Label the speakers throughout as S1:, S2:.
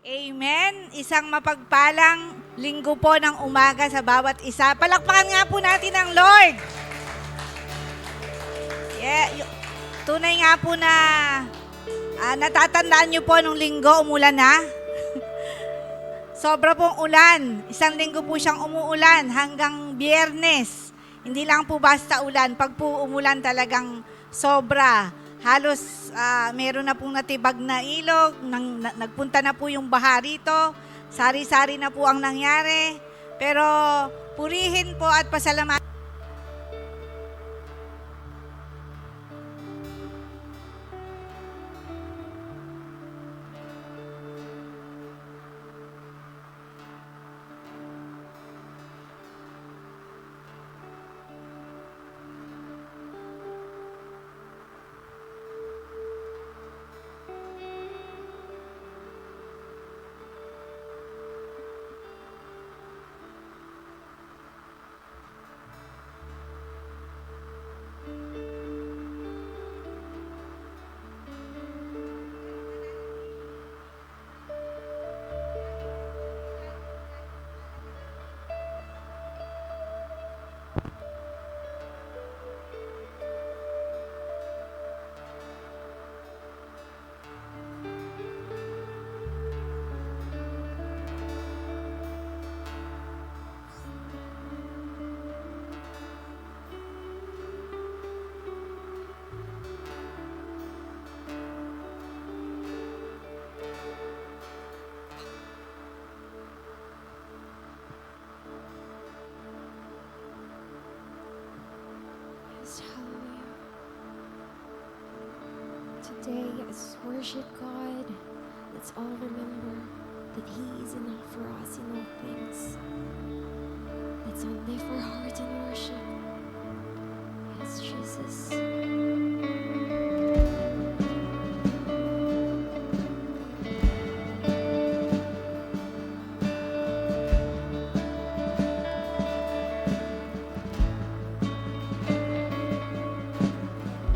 S1: Amen. Isang mapagpalang linggo po ng umaga sa bawat isa. Palakpakan nga po natin ang Lord. Tunay nga po na natatandaan niyo po nung linggo umulan na. Sobra pong ulan. Isang linggo po siyang umuulan hanggang Biyernes. Hindi lang po basta ulan. Pag po umulan talagang sobra. Halos meron na pong natibag na ilog, nagpunta na po yung baha rito, sari-sari na po ang nangyari. Pero purihin po at pasalamatan.
S2: Hallelujah. Today, let's worship God. Let's all remember that He is enough for us in all things. Let's all lift our hearts and worship. Yes, Jesus.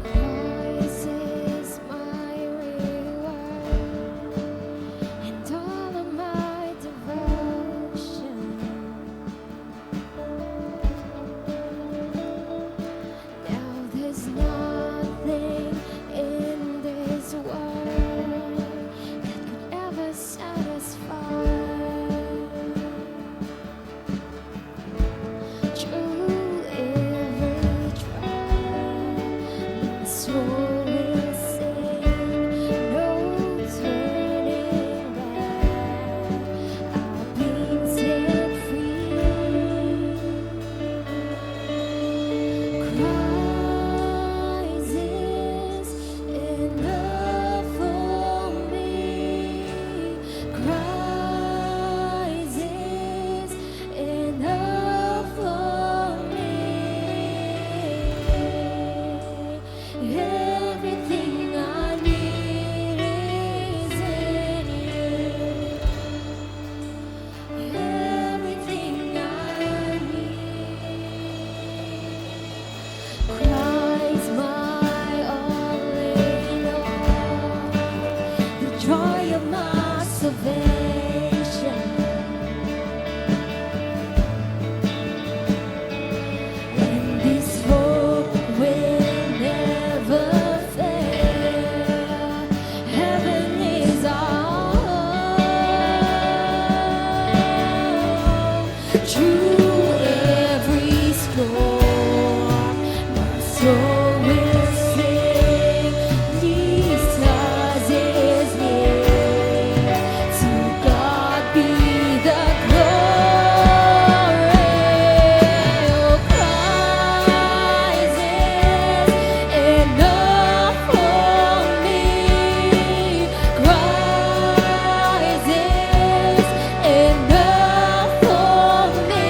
S2: Christ is my reward and all of my devotion. Now there's nothing in this world that could ever satisfy. True every trial, my soul will sing, no turning back. I've been set free. Christ is enough for me. Christ is enough for me. Everything I need is in you. Everything I need. Christ, my all in all, the joy of my salvation. And this hope will never fail. Heaven is our home. Through every storm, my soul will sing. Jesus is near. To God be the glory. Oh, Christ is enough for me. Christ is enough for me.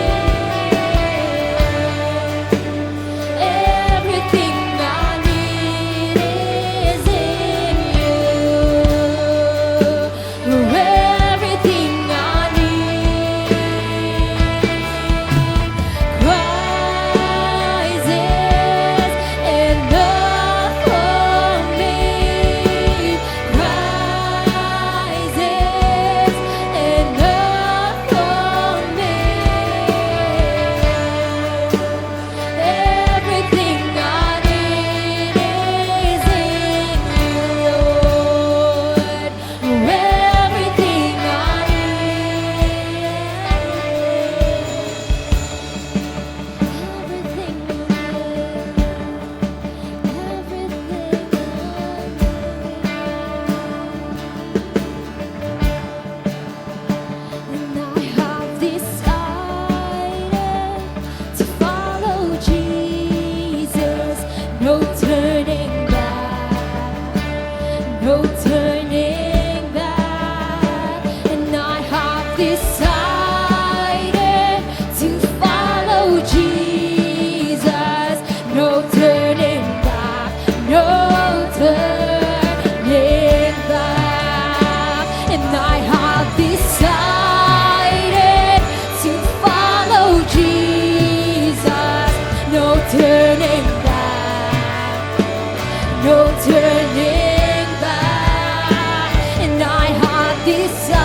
S2: decided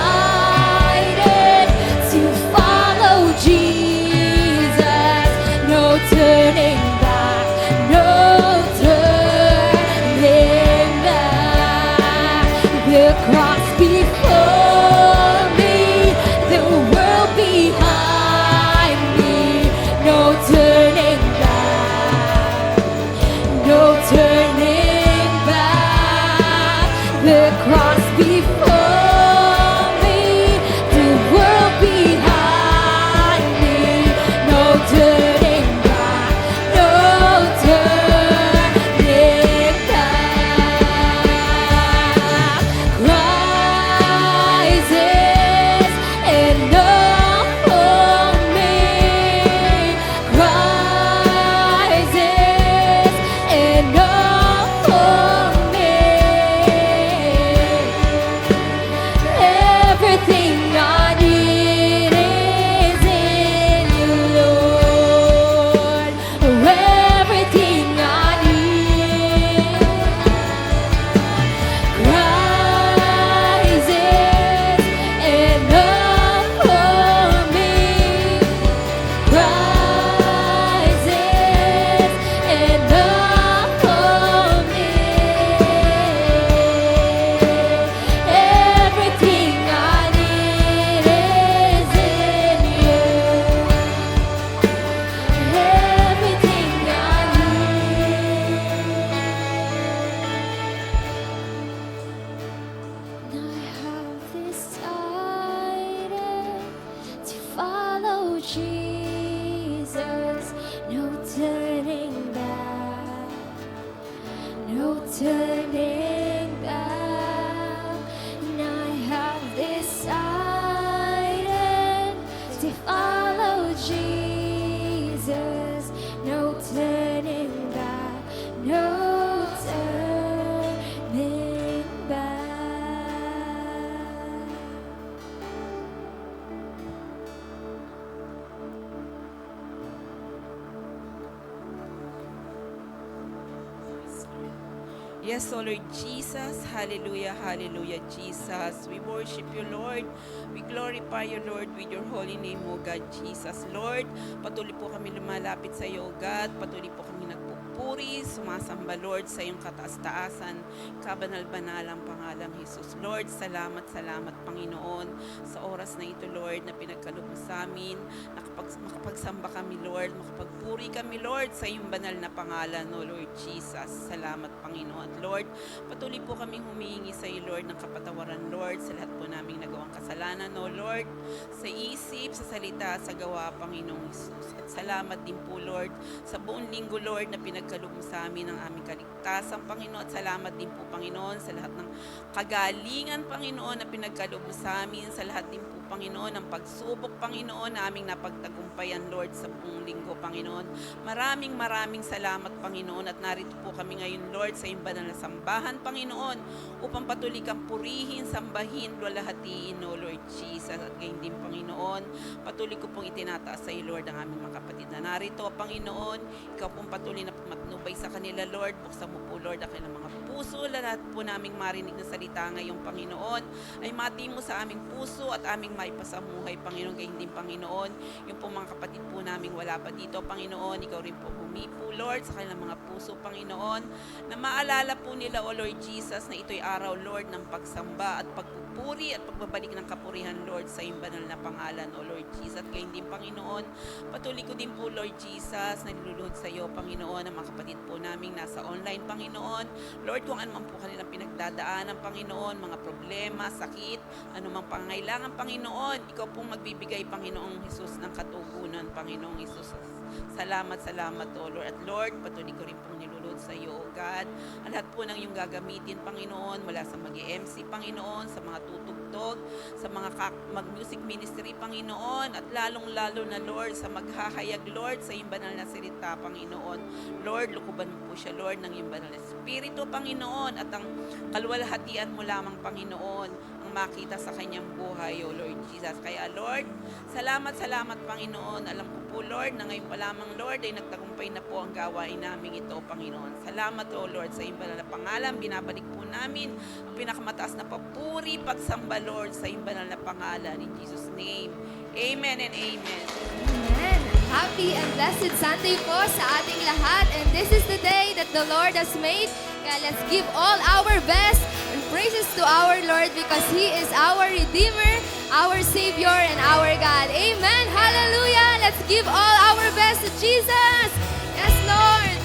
S2: to follow Jesus. No turning back, no turning back. The cross before me, the world behind me. No turning back, no turning back. The cross before me, the world behind me. No turning back, no turning back. Christ is enough for me. Christ is enough for me. Everything I need is in you, Lord. Everything I need. Christ is enough for me. Christ is enough for me. Everything I need is in you. Everything I need. I have decided to follow Jesus. No turning back, no turning back. And I have decided to follow Jesus. No turning back, no turning back.
S3: Yes, O Lord Jesus. Hallelujah, hallelujah, Jesus. We worship you, Lord. We glorify you, Lord, with your holy name, O God, Jesus. Lord, patuloy po kami lumalapit sa iyo, O God. Patuloy po kami nagpupuri, sumasamba, Lord, sa iyong kataas-taasan, kabanal-banalang pangalang Jesus. Lord, salamat, salamat, Panginoon, sa oras na ito, Lord, na pinagkaloob mo sa amin, makapagsamba kami, Lord, makapagpuri kami, Lord, sa iyong banal na pangalan, O Lord Jesus. Salamat, Panginoon. At Lord, patuloy po kaming humihingi sa iyo, Lord, ng kapatawaran, Lord, sa lahat po naming nagawang kasalanan, O Lord, sa isip, sa salita, sa gawa, Panginoong Jesus. At salamat din po, Lord, sa buong linggo, Lord, na pinagkaloob mo sa amin ang aming kaligtasan, Panginoon. At salamat din po, Panginoon, sa lahat ng kagalingan, Panginoon, na pinagkaloob mo sa amin, sa lahat din po, Panginoon, ang pagsubok, Panginoon, na aming napagtagumpayan, Lord, sa buong linggo, Panginoon. Maraming salamat, Panginoon, at narito po kami ngayon, Lord, sa iyong banal na sambahan, Panginoon, upang patuloy kang purihin, sambahin, luwalhatiin, O Lord Jesus. At gayon din, Panginoon, patuloy ko pong itinataas sa iyo, Lord, ang aming mga kapatid na narito, Panginoon. Ikaw pong patuloy na pumatnubay sa kanila, Lord. Buksan mo po, Lord, ang kanilang mga puso, lahat po naming marinig na salita ngayong, Panginoon, ay mati mo sa aming puso at aming maipasamuhay, Panginoon. Gayon din, Panginoon, yung po mga kapatid po naming wala pa dito, Panginoon, ikaw rin po humipo, Lord, sa kanilang mga puso, Panginoon, na maalala po nila, O Lord Jesus, na ito'y araw, Lord, ng pagsamba at pagpupuri at pagbabalik ng kapurihan, Lord, sa iyong banal na pangalan, O Lord Jesus. At gayon din, Panginoon, patuloy ko din po, Lord Jesus, na niluluhod sa iyo, Panginoon, ang mga kapatid po naming nasa online, Panginoon. Lord, kung ano man po kanilang pinagdadaanan, Panginoon, mga problema, sakit, anumang pangangailangan, Panginoon, ikaw pong magbibigay, Panginoong Jesus, ng katugunan, Panginoong Jesus. Salamat, O Lord. At Lord, patuloy ko rin pong niluluhod sa iyo, O God, ang lahat po ng iyong gagamitin, Panginoon, mula sa mag-MC, Panginoon, sa mga tutugtog, sa mga mag-music ministry, Panginoon, at lalong-lalo na, Lord, sa maghahayag, Lord, sa iyong banal na salita, Panginoon. Lord, lukuban mo po siya, Lord, ng iyong banal na Espiritu, Panginoon, at ang kalwalhatian mo lamang, Panginoon, ang makita sa kanyang buhay, O Lord Jesus. Kaya Lord, salamat Panginoon. Alam ko po Lord, na ngayon pa lamang Lord ay nagtagumpay na po ang gawain namin ito, Panginoon. Salamat O Lord sa iyong banal na pangalan. Binabalik po namin ang pinakamataas na papuri, pagsamba Lord sa iyong banal na pangalan. In Jesus' name, Amen and Amen.
S4: Amen. Happy and blessed Sunday po sa ating lahat. And this is the day that the Lord has made. Kaya let's give all our best and praises to our Lord because He is our Redeemer, our Savior, and our God. Amen. Hallelujah. Let's give all our best to Jesus. Yes, Lord.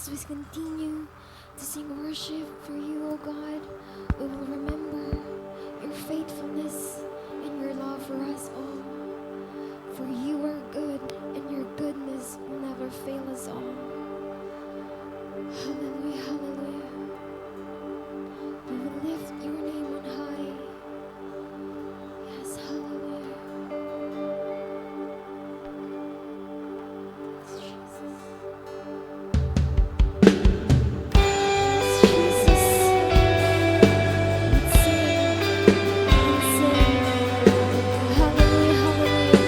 S2: as we continue to sing worship for you, O God, we will remember your faithfulness and your love for us all. For you are good, and your goodness will never fail us all. Hallelujah, hallelujah. We will lift your name on high. Yes, hallelujah. Yes, Jesus. Yes, Jesus. Let's sing. Let's sing. Hallelujah, hallelujah.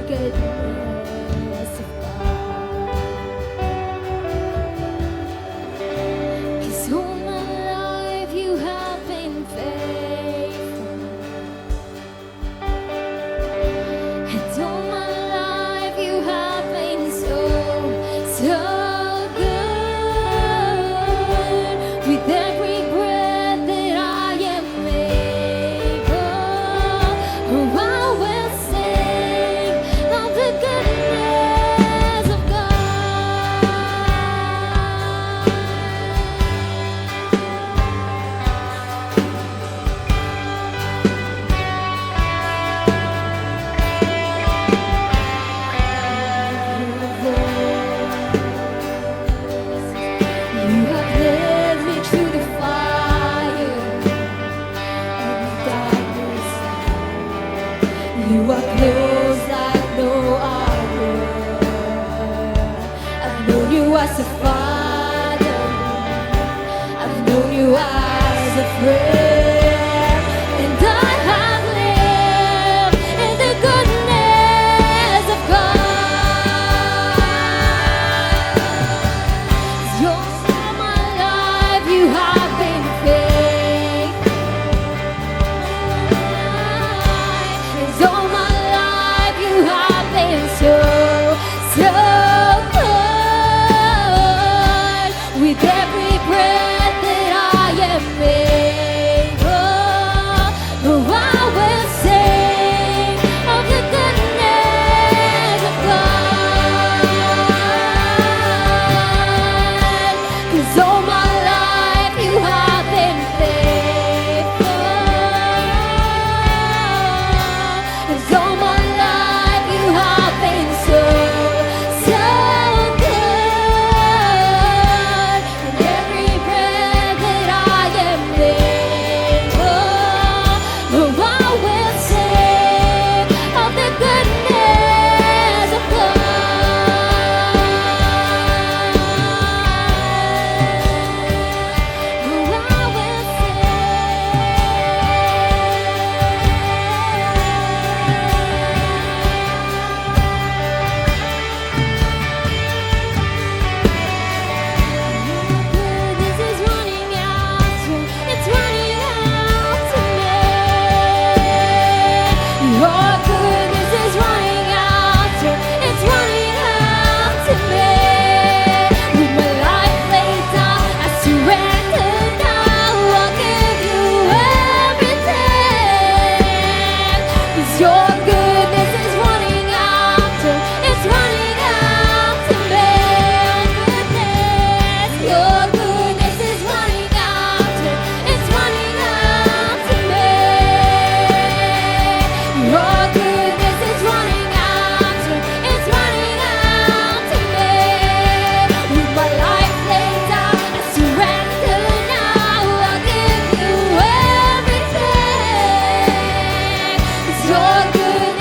S2: Goodness of God. 'Cause all my life you have been faithful, and all my life you have been so, so good. With every breath that I am able, oh, I will sing of the goodness of God. You have led me through the fire and the darkness. You are close like no other. I've known you as a father. I've known you as a friend. And I have lived in the goodness of God. All my life you have been faithful. And all my life you have been so, so good. With every breath that I am able, oh, I will sing of the goodness of God. 'Cause all my life you have been faithful. 'Cause all my life you have been so, so good. And every breath that I am able, oh, I will sing of the goodness of God. Oh, I will Goodness is running after, it's running after me. Your goodness is running after, it's running after me. With my life laid down, I surrender now. I'll give you everything. 'Cause your goodness is running after, it's running after me. Your goodness is running after, it's running after me. Your goodness is running after, it's running after me. With my life laid down, I surrender now. I'll give you everything. 'Cause your goodness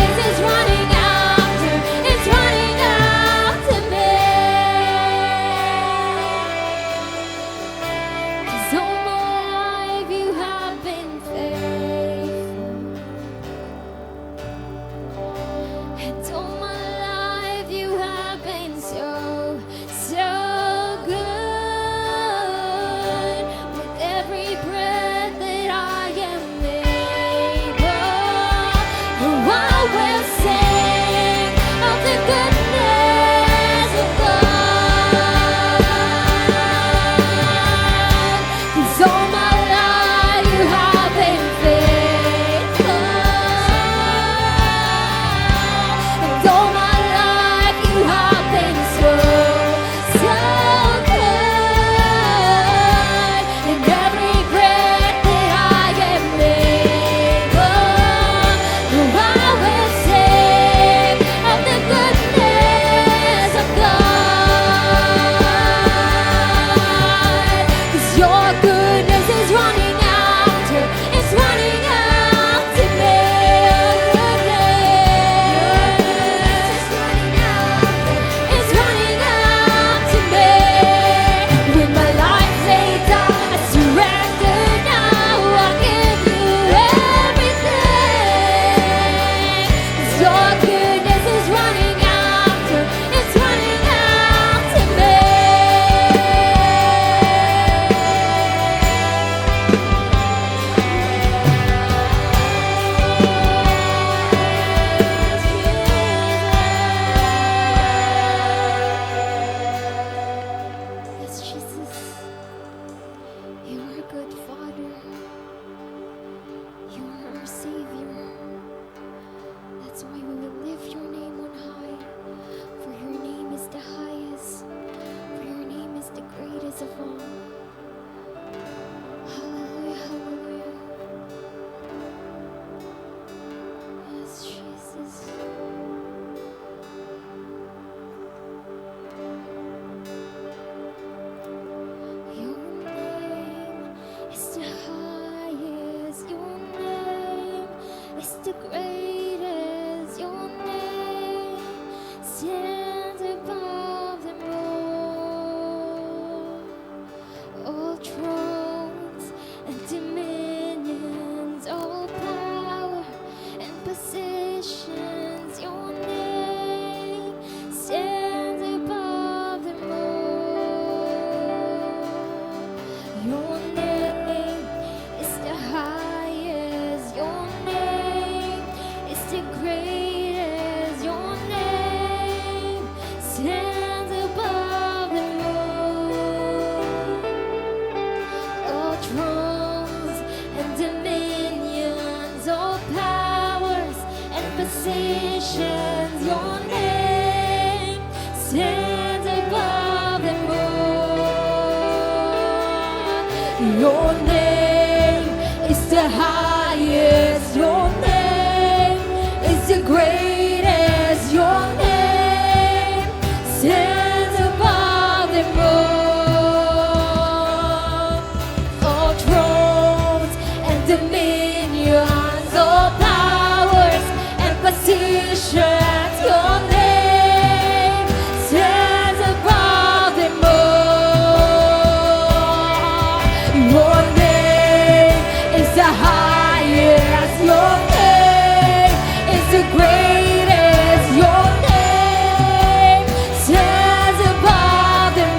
S2: stands above them all thrones and dominions, all power and positions. Your name stands above them all. Your name is the highest. Your name is the greatest. Your name stands above them all thrones and dominions, all powers and positions. Your name stands above them all. Your name is the highest. Your name is the greatest. Your name stands above them all thrones and dominions, all powers and positions. Your name stands above them all. Your name is the highest. Your name is the greatest. Your name stands above them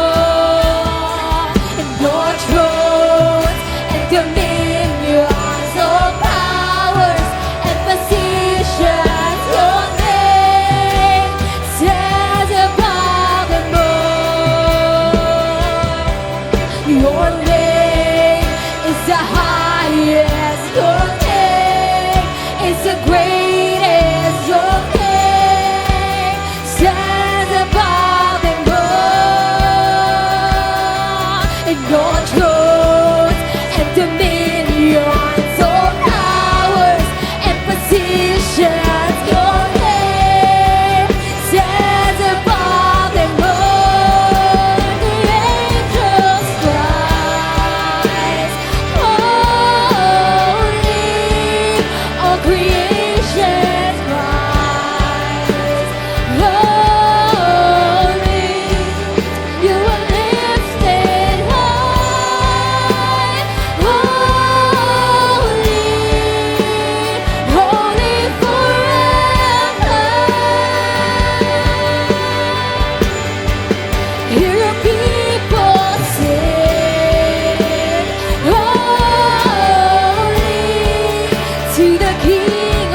S2: all. And your thrones and dominions, all powers and positions. Your name stands above them all. Your name is the highest. Your name is the greatest. Your name stands above them all. And your thrones and dominions, all powers and positions. Your name stands above them all. The angels cries, holy. All creation cries, holy. You are lifted high, holy, holy forever. Hear your people sing, holy to the King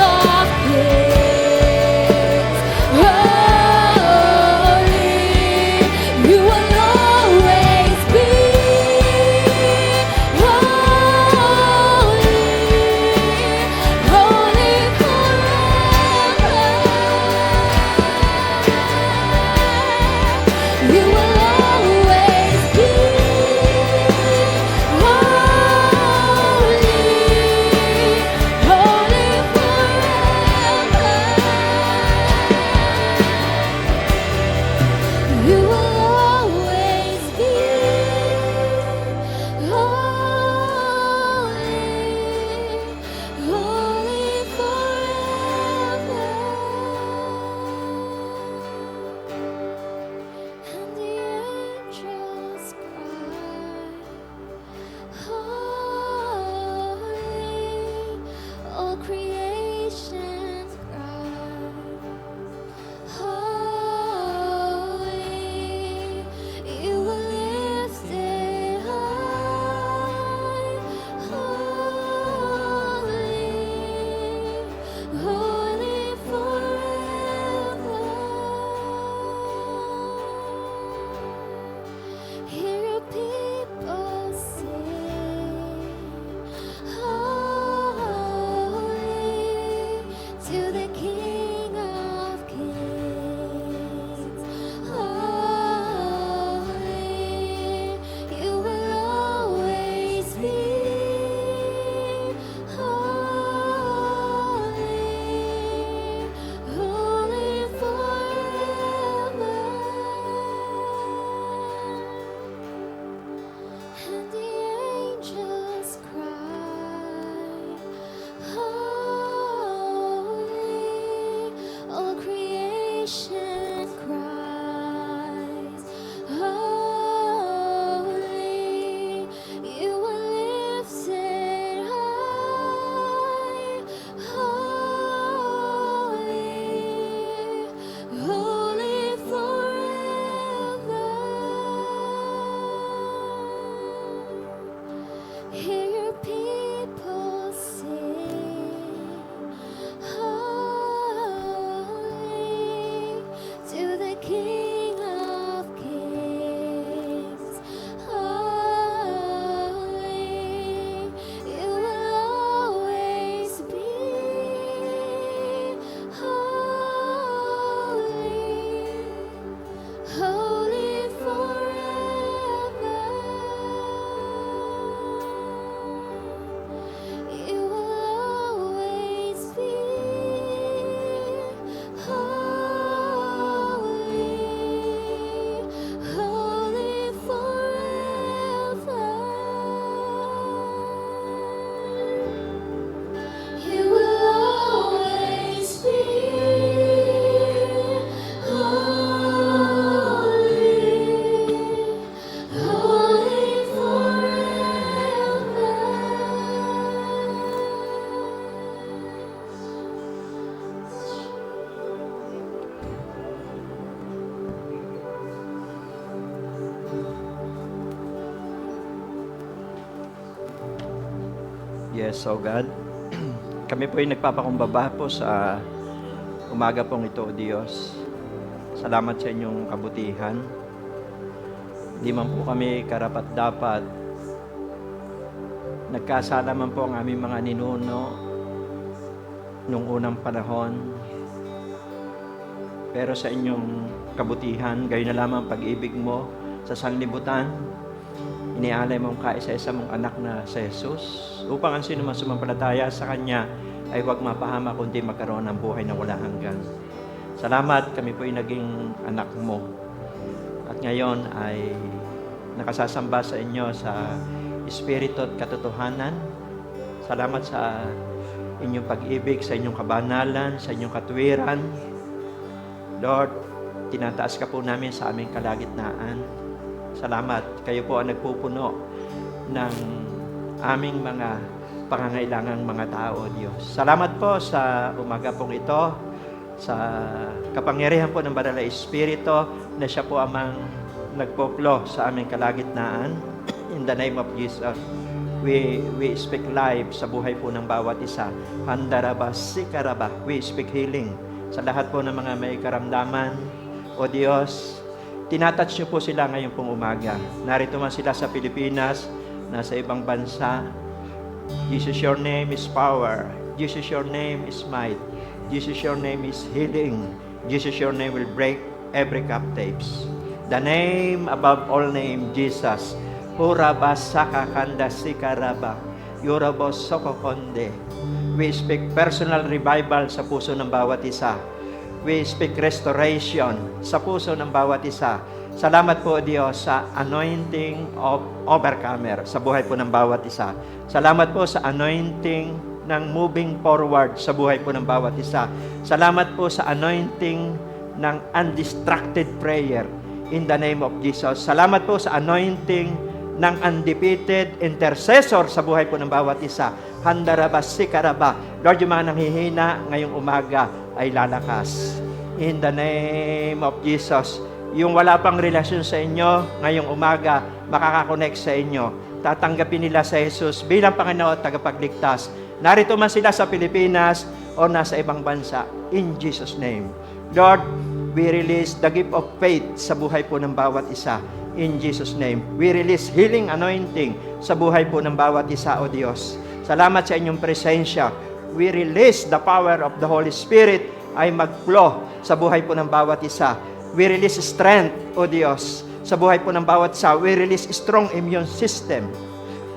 S5: guests, O God. Kami po ay nagpapakumbaba po sa umaga pong ito, O Diyos. Salamat sa inyong kabutihan. Hindi man po kami karapat-dapat. Nagkasala man po ang aming mga ninuno nung unang panahon. Pero sa inyong kabutihan, gayon na lamang pag-ibig mo sa sanlibutan, inialay mo ang kaisa-isa mong anak na si Jesus upang ang sino man sumampalataya sa Kanya ay huwag mapahama kundi magkaroon ng buhay na wala hanggan. Salamat, kami po ay naging anak mo. At ngayon ay nakasasamba sa inyo sa Espiritu at katotohanan. Salamat sa inyong pag-ibig, sa inyong kabanalan, sa inyong katuwiran. Lord, tinataas ka po namin sa aming kalagitnaan. Salamat, kayo po ang nagpupuno ng aming mga pangangailangang mga tao, Diyos. Salamat po sa umaga pong ito, sa kapangyarihan po ng Banal na Espiritu na siya po amang nagpoplo sa aming kalagitnaan. In the name of Jesus, we speak life sa buhay po ng bawat isa. Handaraba, sikaraba, we speak healing sa lahat po ng mga may karamdaman. O Diyos, tinatouch niyo po sila ngayon pong umaga. Narito man sila sa Pilipinas, nasa ibang bansa. Jesus, your name is power. Jesus, your name is might. Jesus, your name is healing. Jesus, your name will break every captives. The name above all name, Jesus. Huraba sakakanda sikaraba. Yurabo sokokonde. We speak personal revival sa puso ng bawat isa. We speak restoration sa puso ng bawat isa. Salamat po, Diyos, sa anointing of overcomer sa buhay po ng bawat isa. Salamat po sa anointing ng moving forward sa buhay po ng bawat isa. Salamat po sa anointing ng undistracted prayer in the name of Jesus. Salamat po sa anointing ng undefeated intercessor sa buhay po ng bawat isa. Handaraba, sikaraba. Lord, yung mga nanghihina ngayong umaga ay lalakas. In the name of Jesus. Yung wala pang relasyon sa inyo, ngayong umaga, makakakonect sa inyo. Tatanggapin nila sa Jesus bilang Panginoon at tagapagligtas. Narito man sila sa Pilipinas o nasa ibang bansa. In Jesus' name. Lord, we release the gift of faith sa buhay po ng bawat isa. In Jesus' name. We release healing anointing sa buhay po ng bawat isa, O Diyos. Salamat sa inyong presensya. We release the power of the Holy Spirit ay mag-flow sa buhay po ng bawat isa. We release strength, O Diyos, sa buhay po ng bawat isa. We release strong immune system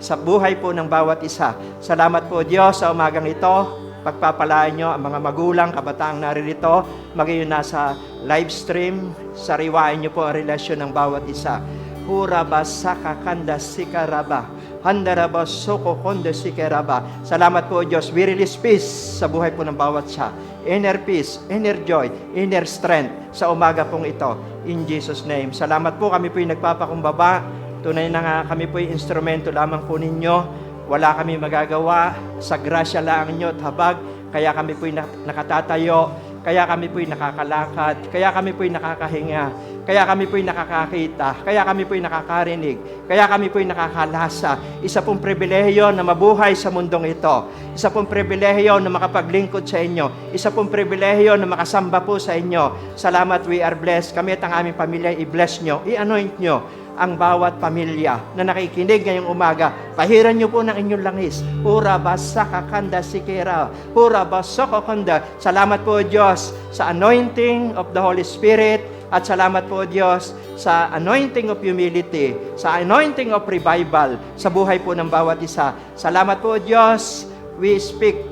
S5: sa buhay po ng bawat isa. Salamat po, Diyos, sa umagang ito. Pagpapalaan nyo ang mga magulang, kabataang naririto, maging nasa live stream, sariwain nyo po ang relasyon ng bawat isa. Huraba sakakanda sikaraba. Handaraba soko konde sikaraba. Salamat po, Diyos. We release peace sa buhay po ng bawat isa. Inner peace, inner joy, inner strength sa umaga pong ito. In Jesus' name. Salamat po, kami po yung nagpapakumbaba. Tunay na nga kami po yung instrumento lamang po ninyo. Wala kami magagawa, sa grasya lang nyo at habag, kaya kami po'y nakatatayo, kaya kami po'y nakakalakad, kaya kami po'y nakakahinga, kaya kami po'y nakakakita, kaya kami po'y nakakarinig, kaya kami po'y nakakalasa. Isa pong pribilehiyo na mabuhay sa mundong ito. Isa pong pribilehiyo na makapaglingkod sa inyo. Isa pong pribilehiyo na makasamba po sa inyo. Salamat, we are blessed. Kami at ang aming pamilya, i-bless nyo, i-anoint nyo ang bawat pamilya na nakikinig ngayong umaga. Pahiran niyo po ng inyong langis. Hura basakakanda sikera. Hura basakakanda. Salamat po, Diyos, sa anointing of the Holy Spirit. At salamat po, Diyos, sa anointing of humility, sa anointing of revival sa buhay po ng bawat isa. Salamat po, Diyos. We speak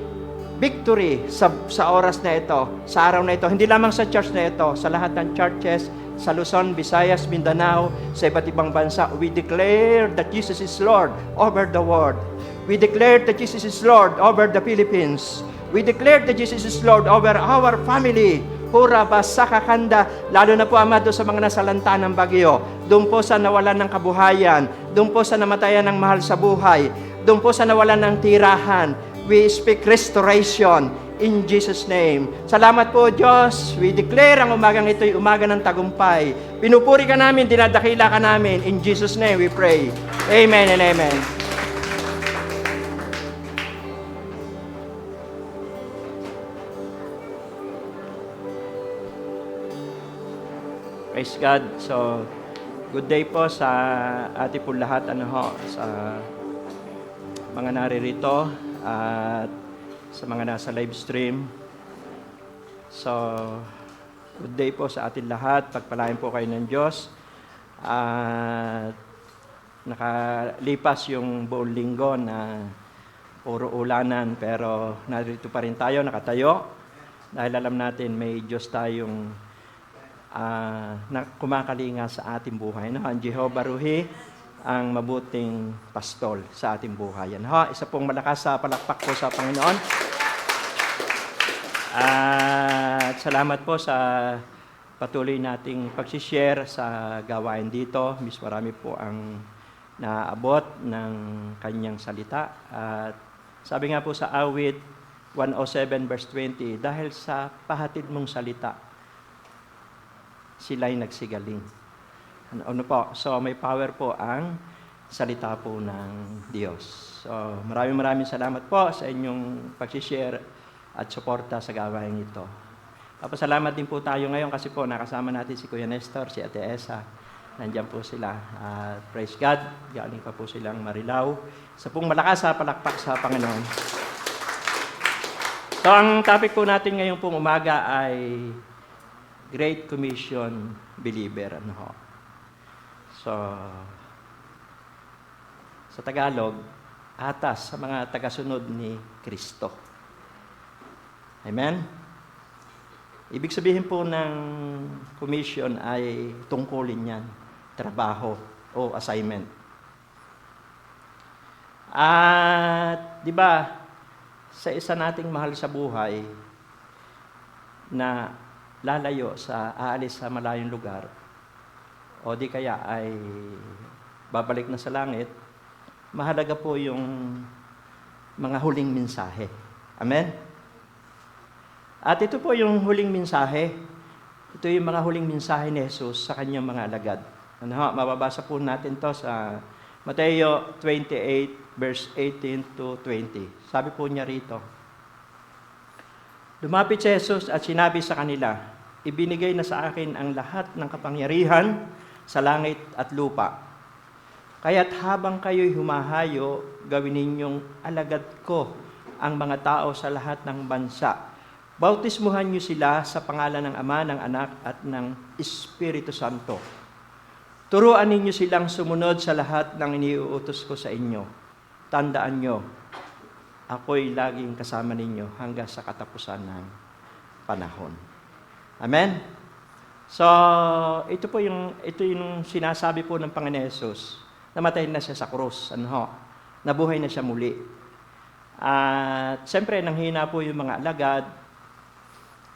S5: victory sa oras na ito, sa araw na ito. Hindi lamang sa church na ito, sa lahat ng churches, sa Luzon, Visayas, Mindanao, sa iba't ibang bansa. We declare that Jesus is Lord over the world. We declare that Jesus is Lord over the Philippines. We declare that Jesus is Lord over our family. Hura basakakanda, lalo na po, Ama, doon sa mga nasalanta ng bagyo, doon po sa nawalan ng kabuhayan, doon po sa namatayan ng mahal sa buhay, doon po sa nawalan ng tirahan. We speak restoration in Jesus' name. Salamat po, Diyos. We declare ang umagang ito'y umaga ng tagumpay. Pinupuri ka namin, dinadakila ka namin. In Jesus' name we pray. Amen and amen. Praise God. So, good day po sa ating po lahat, sa mga naririto at sa mga nasa live stream. So, good day po sa ating lahat. Pagpalain po kayo ng Diyos. At nakalipas yung buong linggo na puro ulanan, pero narito pa rin tayo, nakatayo. Dahil alam natin may Diyos tayong na kumakalinga sa ating buhay. Ang Jehovah Ruhi, ang mabuting pastol sa ating buhay. Isa pong malakas sa palakpak po sa Panginoon. At salamat po sa patuloy nating pagsishare sa gawain dito. Miss, marami po ang naabot ng kanyang salita. At sabi nga po sa awit 107 verse 20, dahil sa pahatid mong salita, sila'y nagsigaling. Ano po? So, may power po ang salita po ng Diyos. So, maraming salamat po sa inyong pagsishare at suporta sa gawain ito. Papasalamat din po tayo ngayon kasi po nakasama natin si Kuya Nestor, si Ate Esa. Nandiyan po sila. Praise God. Galing pa po silang Marilao. Sa pong malakas sa palakpak sa Panginoon. So, ang topic po natin ngayong pong umaga ay Great Commission Believer. So, sa Tagalog, atas sa mga tagasunod ni Kristo. Amen? Ibig sabihin po ng commission ay tungkulin yan, trabaho o assignment. At, di ba, sa isa nating mahal sa buhay na lalayo aalis sa malayong lugar, o di kaya ay babalik na sa langit, mahalaga po yung mga huling mensahe. Amen? At ito po yung huling mensahe. Ito yung mga huling mensahe ni Jesus sa kanyang mga alagad. Mababasa po natin to sa Mateo 28 verse 18 to 20. Sabi po niya rito, lumapit si Jesus at sinabi sa kanila, ibinigay na sa akin ang lahat ng kapangyarihan sa langit at lupa. Kaya't habang kayo'y humahayo, gawin ninyong alagad ko ang mga tao sa lahat ng bansa. Bautismuhan niyo sila sa pangalan ng Ama, ng Anak, at ng Espiritu Santo. Turuan ninyo silang sumunod sa lahat ng iniuutos ko sa inyo. Tandaan niyo, ako'y laging kasama ninyo hanggang sa katapusan ng panahon. Amen? So, ito yung sinasabi po ng Panginoon Hesus. Namatay na siya sa krus. Nabuhay na siya muli. At siyempre, nanghina po yung mga alagad.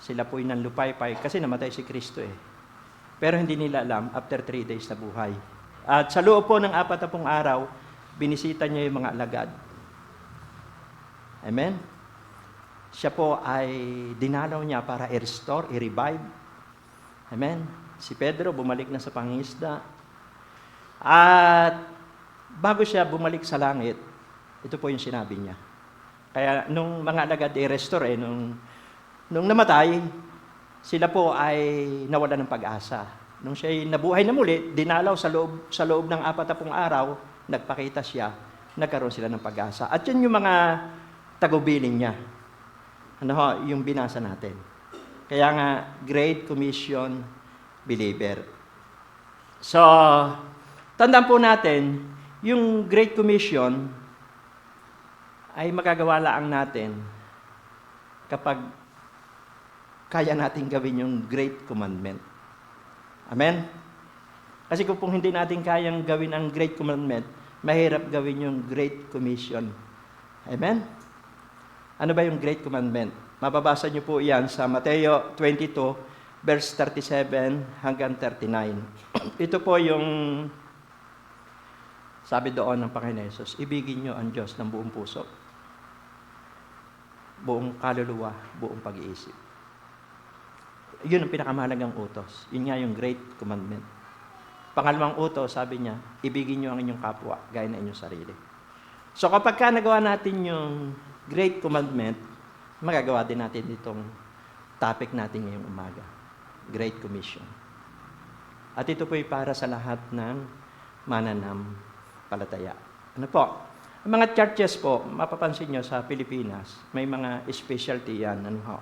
S5: Sila po yung nanlupaypay kasi namatay si Kristo eh. Pero hindi nila alam, after 3 days na buhay. At sa loob po ng 40 araw, binisita niya yung mga alagad. Amen? Siya po ay dinalaw niya para i-restore, i-revive. Amen? Si Pedro bumalik na sa pangingisda. At bago siya bumalik sa langit, ito po yung sinabi niya. Kaya nung mga alagad i-restore, nung namatay, sila po ay nawala ng pag-asa. Nung siya nabuhay na muli, dinalaw sa loob ng 40 araw, nagpakita siya, nagkaroon sila ng pag-asa. At yun yung mga tagubilin niya. Yung binasa natin. Kaya nga, Great Commission Believer. So, tandaan po natin, yung Great Commission ay magagawa lang natin kapag kaya natin gawin yung Great Commandment. Amen? Kasi kung hindi natin kayang gawin ang Great Commandment, mahirap gawin yung Great Commission. Amen? Ano ba yung Great Commandment? Mababasa niyo po yan sa Mateo 22, verse 37 hanggang 39. Ito po yung sabi doon ng Panginoon Hesus, ibigin niyo ang Diyos ng buong puso, buong kaluluwa, buong pag-iisip. Yun ang pinakamahalagang utos. Yun nga yung Great Commandment. Pangalawang utos, sabi niya, ibigin niyo ang inyong kapwa, gaya na inyong sarili. So kapag nagawa natin yung Great Commandment, magagawa din natin itong topic natin ngayong umaga. Great Commission. At ito po'y para sa lahat ng mananampalataya. Ano po? Ang mga churches po, mapapansin nyo sa Pilipinas, may mga specialty yan. Ano ho?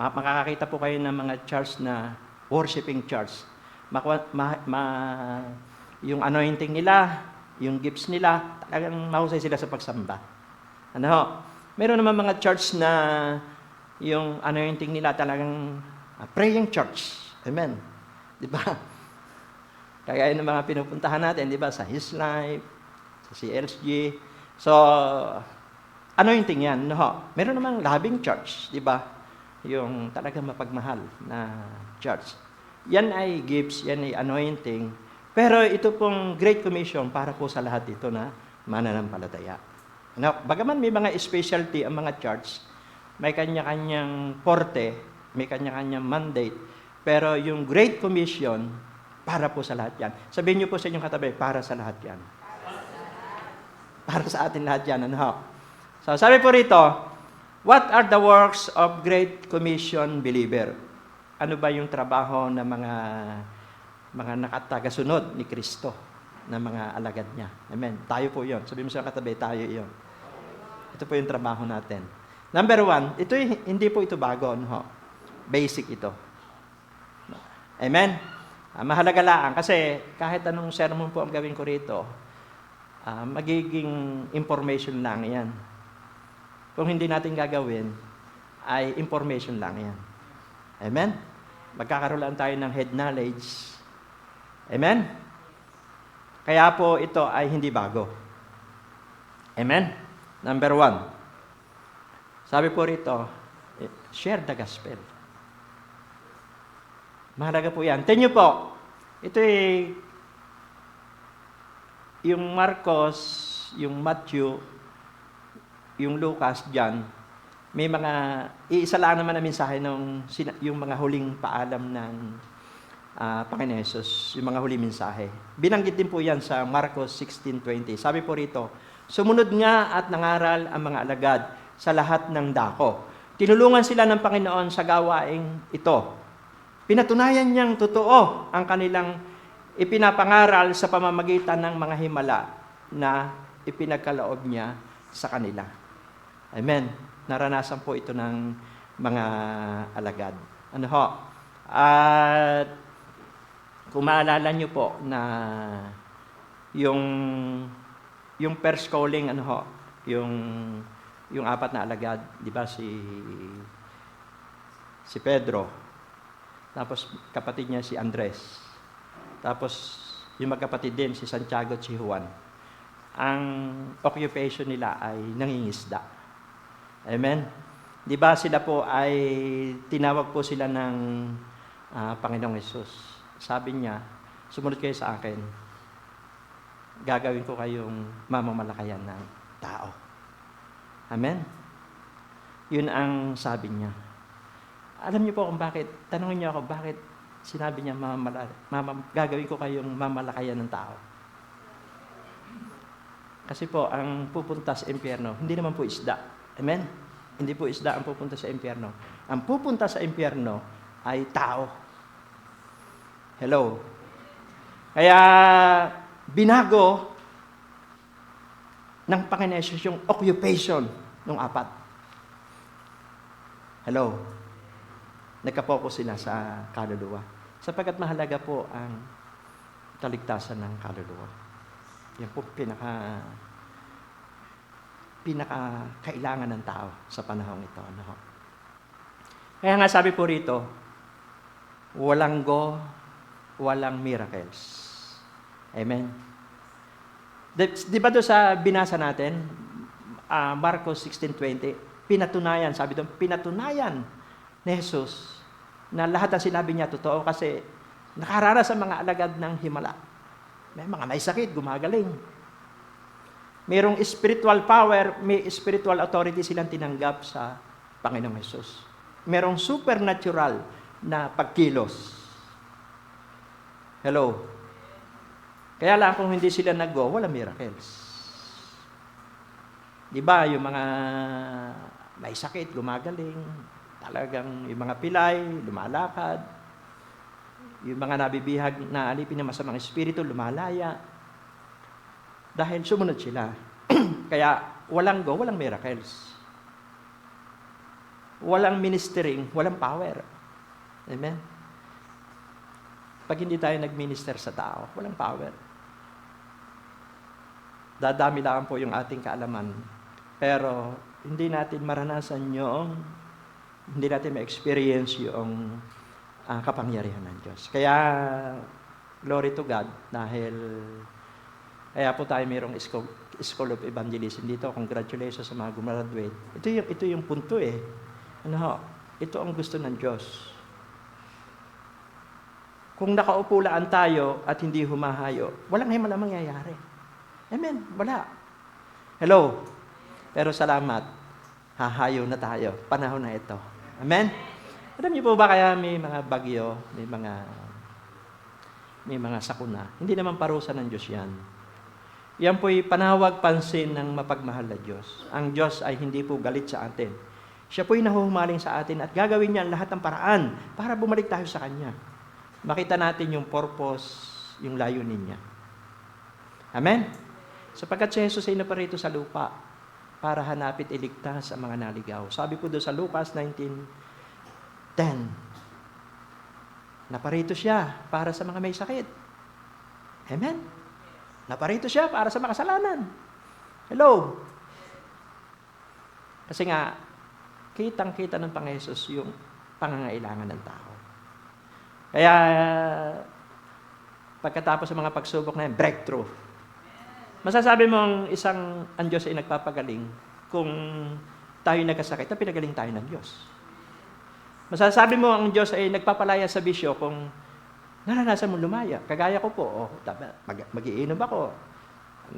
S5: Makakakita po kayo ng mga church na worshiping church. Yung anointing nila, yung gifts nila, talagang mahusay sila sa pagsamba. Ano ho? Meron naman mga church na yung anointing nila talagang praying church. Amen. Di ba? Kaya yun ang mga pinupuntahan natin, di ba? Sa His Life, sa CLSG. So, anointing yan. No? Meron namang loving church, di ba? Yung talagang mapagmahal na church. Yan ay gifts, yan ay anointing. Pero ito pong Great Commission para po sa lahat ito na mananampalataya. No? Bagaman may mga specialty ang mga church, may kanya-kanyang porte, may kanya-kanyang mandate, pero yung Great Commission, para po sa lahat yan. Sabihin niyo po sa inyong katabi, para sa lahat yan. Para sa atin lahat yan. Ano ho? So, sabi po rito, what are the works of Great Commission believer? Ano ba yung trabaho ng mga nakatagasunod ni Kristo, na mga alagad niya? Amen. Tayo po yon. Sabihin mo sa katabi, tayo yon. Ito po yung trabaho natin. Number 1, hindi po ito bago. Ano ho? Basic ito. Amen. Mahalaga lang kasi kahit anong sermon po ang gawin ko rito, magiging information lang yan. Kung hindi natin gagawin, ay information lang yan. Amen? Magkakaroon lang tayo ng head knowledge. Amen? Kaya po ito ay hindi bago. Amen? Number 1. Sabi po rito, share the gospel. Mahalaga po yan. Tingnan niyo po, ito yung Marcos, yung Matthew, yung Lucas dyan, may mga, iisa lang naman na mensahe yung mga huling paalam ng Panginoon Hesus, yung mga huling mensahe. Binanggit din po yan sa Marcos 16:20. Sabi po rito, sumunod nga at nangaral ang mga alagad sa lahat ng dako. Tinulungan sila ng Panginoon sa gawaing ito. Pinatunayan niyang totoo ang kanilang ipinapangaral sa pamamagitan ng mga himala na ipinagkaloob niya sa kanila. Amen. Naranasan po ito ng mga alagad. Ano ho? At kung maalala niyo po na yung first calling, ano ho? Yung apat na alagad, di ba si Pedro, tapos kapatid niya si Andres. Tapos yung magkapatid din si Santiago at si Juan. Ang occupation nila ay nangingisda. Amen? Di ba sila po ay tinawag po sila ng Panginoong Hesus. Sabi niya, sumunod kayo sa akin. Gagawin ko kayong mamamalakayan ng tao. Amen? Yun ang sabi niya. Alam niyo po kung bakit, tanongin niyo ako, bakit sinabi niya gagawin ko kayong mamalakayan ng tao? Kasi po, ang pupunta sa impyerno, hindi naman po isda. Amen? Hindi po isda ang pupunta sa impyerno. Ang pupunta sa impyerno ay tao. Hello? Kaya, binago ng Panginoon Hesus yung occupation ng apat. Hello? Nagka-focus sila sa kaluluwa. Sapagkat mahalaga po ang kaligtasan ng kaluluwa. Yan po pinaka-kailangan ng tao sa panahong ito. Ano? Kaya nga sabi po rito, walang walang miracles. Amen? Di ba doon sa binasa natin, Marcos 16:20, pinatunayan, sabi doon, pinatunayan ni Jesus na lahat ng sinabi niya totoo kasi nakaranas ang mga alagad ng himala. May sakit, gumagaling. Mayroong spiritual power, may spiritual authority silang tinanggap sa Panginoong Hesus. Mayroong supernatural na pagkilos. Hello? Kaya lang kung hindi sila nag-go, wala miracles. Di ba, yung mga may sakit, gumagaling. Talagang yung mga pilay, lumalakad. Yung mga nabibihag na alipin ng masamang espiritu, lumalaya. Dahil sumunod sila. Kaya walang miracles. Walang ministering, walang power. Amen? Pag hindi tayo nag-minister sa tao, walang power. Dadami lang po yung ating kaalaman. Pero hindi natin maranasan hindi natin ma-experience yung kapangyarihan ng Diyos. Kaya, glory to God, kaya po tayo mayroong School of Evangelism dito. Congratulations sa mga gumraduate. Ito yung punto eh. Ito ang gusto ng Diyos. Kung nakaupulaan tayo at hindi humahayo, walang himala mangyayari. Amen. Wala. Hello. Pero salamat. Hahayo na tayo. Panahon na ito. Amen. Alam niyo po ba kaya may mga bagyo, may mga sakuna? Hindi naman parusa ng Diyos yan. Yan po'y panawag pansin ng mapagmahal na Diyos. Ang Diyos ay hindi po galit sa atin. Siya po'y nahuhumaling sa atin at gagawin niya ang lahat ng paraan para bumalik tayo sa Kanya. Makita natin yung purpose, yung layunin niya. Amen? Sapagkat si Jesus ay naparito sa lupa para hanapit iligtas ang mga naligaw. Sabi po doon sa Lucas 19:10, naparito siya para sa mga may sakit. Amen? Naparito siya para sa makasalanan. Hello? Kasi nga, kitang-kita ng Panginoon yung pangangailangan ng tao. Kaya, pagkatapos ng mga pagsubok na yan, breakthrough. Masasabi mo ang Diyos ay nagpapagaling kung tayo nagkasakit, na pinagaling tayo ng Diyos. Masasabi mo ang Diyos ay nagpapalaya sa bisyo kung naranasan mo lumaya. Kagaya ko po, mag-iinom ako,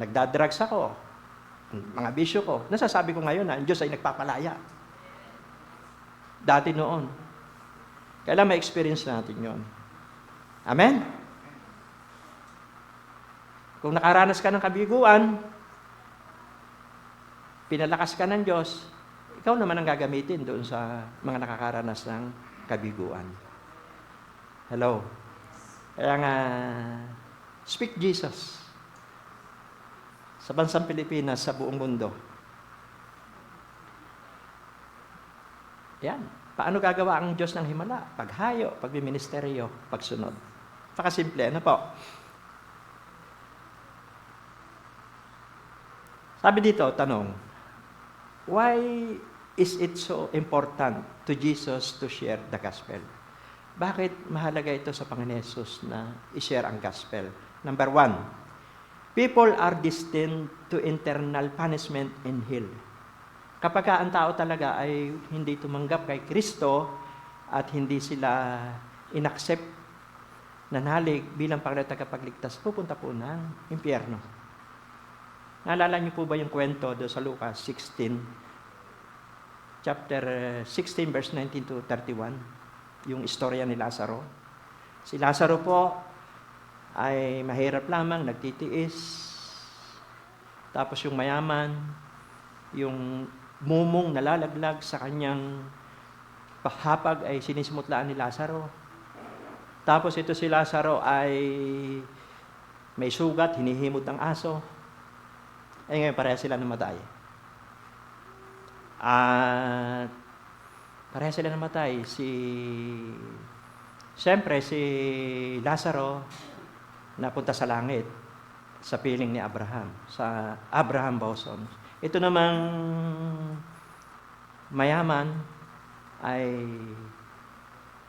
S5: nagdadrugs ako, mga bisyo ko. Nasasabi ko ngayon na ang Diyos ay nagpapalaya. Dati noon. Kailangan ma-experience natin yon. Amen? Kung nakaranas ka ng kabiguan, pinalakas ka ng Diyos, ikaw naman ang gagamitin doon sa mga nakakaranas ng kabiguan. Hello? Kaya nga, speak Jesus. Sa bansang Pilipinas, sa buong mundo. Yan. Paano gagawa ang Diyos ng himala? Paghayo, pagbiministeryo, pagsunod. Pakasimple, ano po? Sabi dito, tanong, why is it so important to Jesus to share the gospel? Bakit mahalaga ito sa Panginoon Jesus na i-share ang gospel? Number 1, people are destined to eternal punishment and hell. Kapag ang tao talaga ay hindi tumanggap kay Kristo at hindi sila inaccept nanalig bilang Panginoon tagapagligtas, pupunta po ng impyerno. Naalala niyo po ba yung kwento doon sa Lucas 16, chapter 16, verse 19 to 31, yung istorya ni Lazaro? Si Lazaro po ay mahirap lamang, nagtitiis. Tapos yung mayaman, yung mumong nalalaglag sa kanyang pahapag ay sinismutlaan ni Lazaro. Tapos ito si Lazaro ay may sugat, hinihimod ng aso. Eh ngayon, pareha sila namatay. At pareha sila namatay. Siyempre, si Lazaro napunta sa langit sa piling ni Abraham, sa Abraham bosom. Ito namang mayaman ay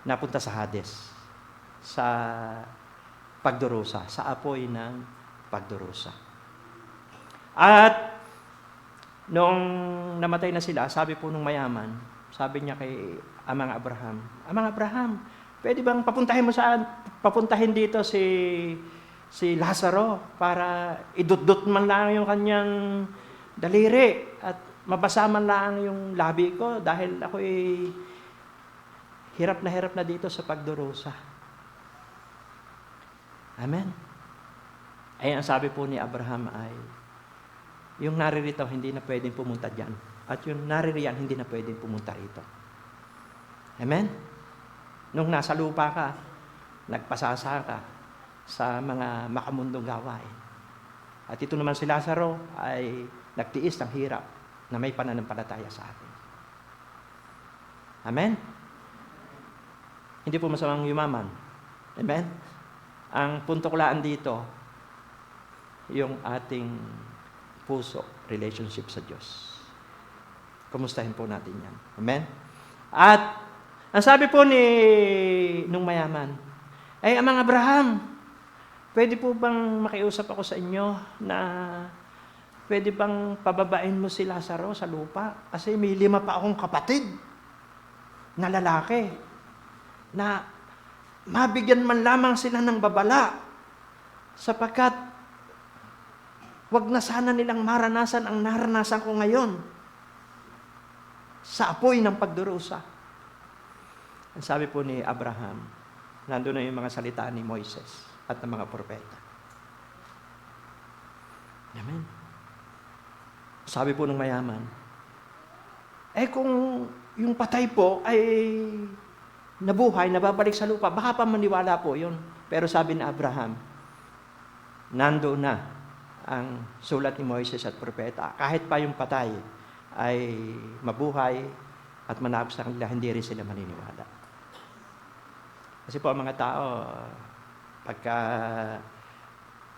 S5: napunta sa Hades, sa pagdurusa, sa apoy ng pagdurusa. At noong namatay na sila, sabi po nung mayaman, sabi niya kay Amang Abraham, pwede bang papuntahin dito si Lazaro para idudot man lang yung kanyang daliri at mabasa man lang yung labi ko dahil ako hirap na dito sa pagdurusa. Amen. Ay ang sabi po ni Abraham ay, yung naririto hindi na pwedeng pumunta dyan. At yung naririyan hindi na pwedeng pumunta rito. Amen? Nung nasa lupa ka, nagpasasaka sa mga makamundong gawain. At ito naman si Lazaro ay nagtiis ng hirap na may pananampalataya sa atin. Amen? Hindi po masamang yumaman. Amen? Ang punto ko laan dito, yung ating puso, relationship sa Diyos. Kumustahin po natin yan. Amen? At, ang sabi po nung mayaman, ay, Amang Abraham, pwede po bang makiusap ako sa inyo na pwede bang pababain mo si Lazaro sa lupa? Kasi may 5 pa akong kapatid na lalaki na mabigyan man lamang sila ng babala sapagkat wag na sana nilang maranasan ang naranasan ko ngayon sa apoy ng pagdurusa. Ang sabi po ni Abraham, nandun na yung mga salita ni Moises at ng mga propeta. Amen. Sabi po ng mayaman, kung yung patay po ay nabuhay, nababalik sa lupa, baka pa maniwala po yun. Pero sabi ni Abraham, nandoon na ang sulat ni Moises at propeta. Kahit pa yung patay ay mabuhay at manapos sa kanila, hindi rin sila maniniwala. Kasi po ang mga tao,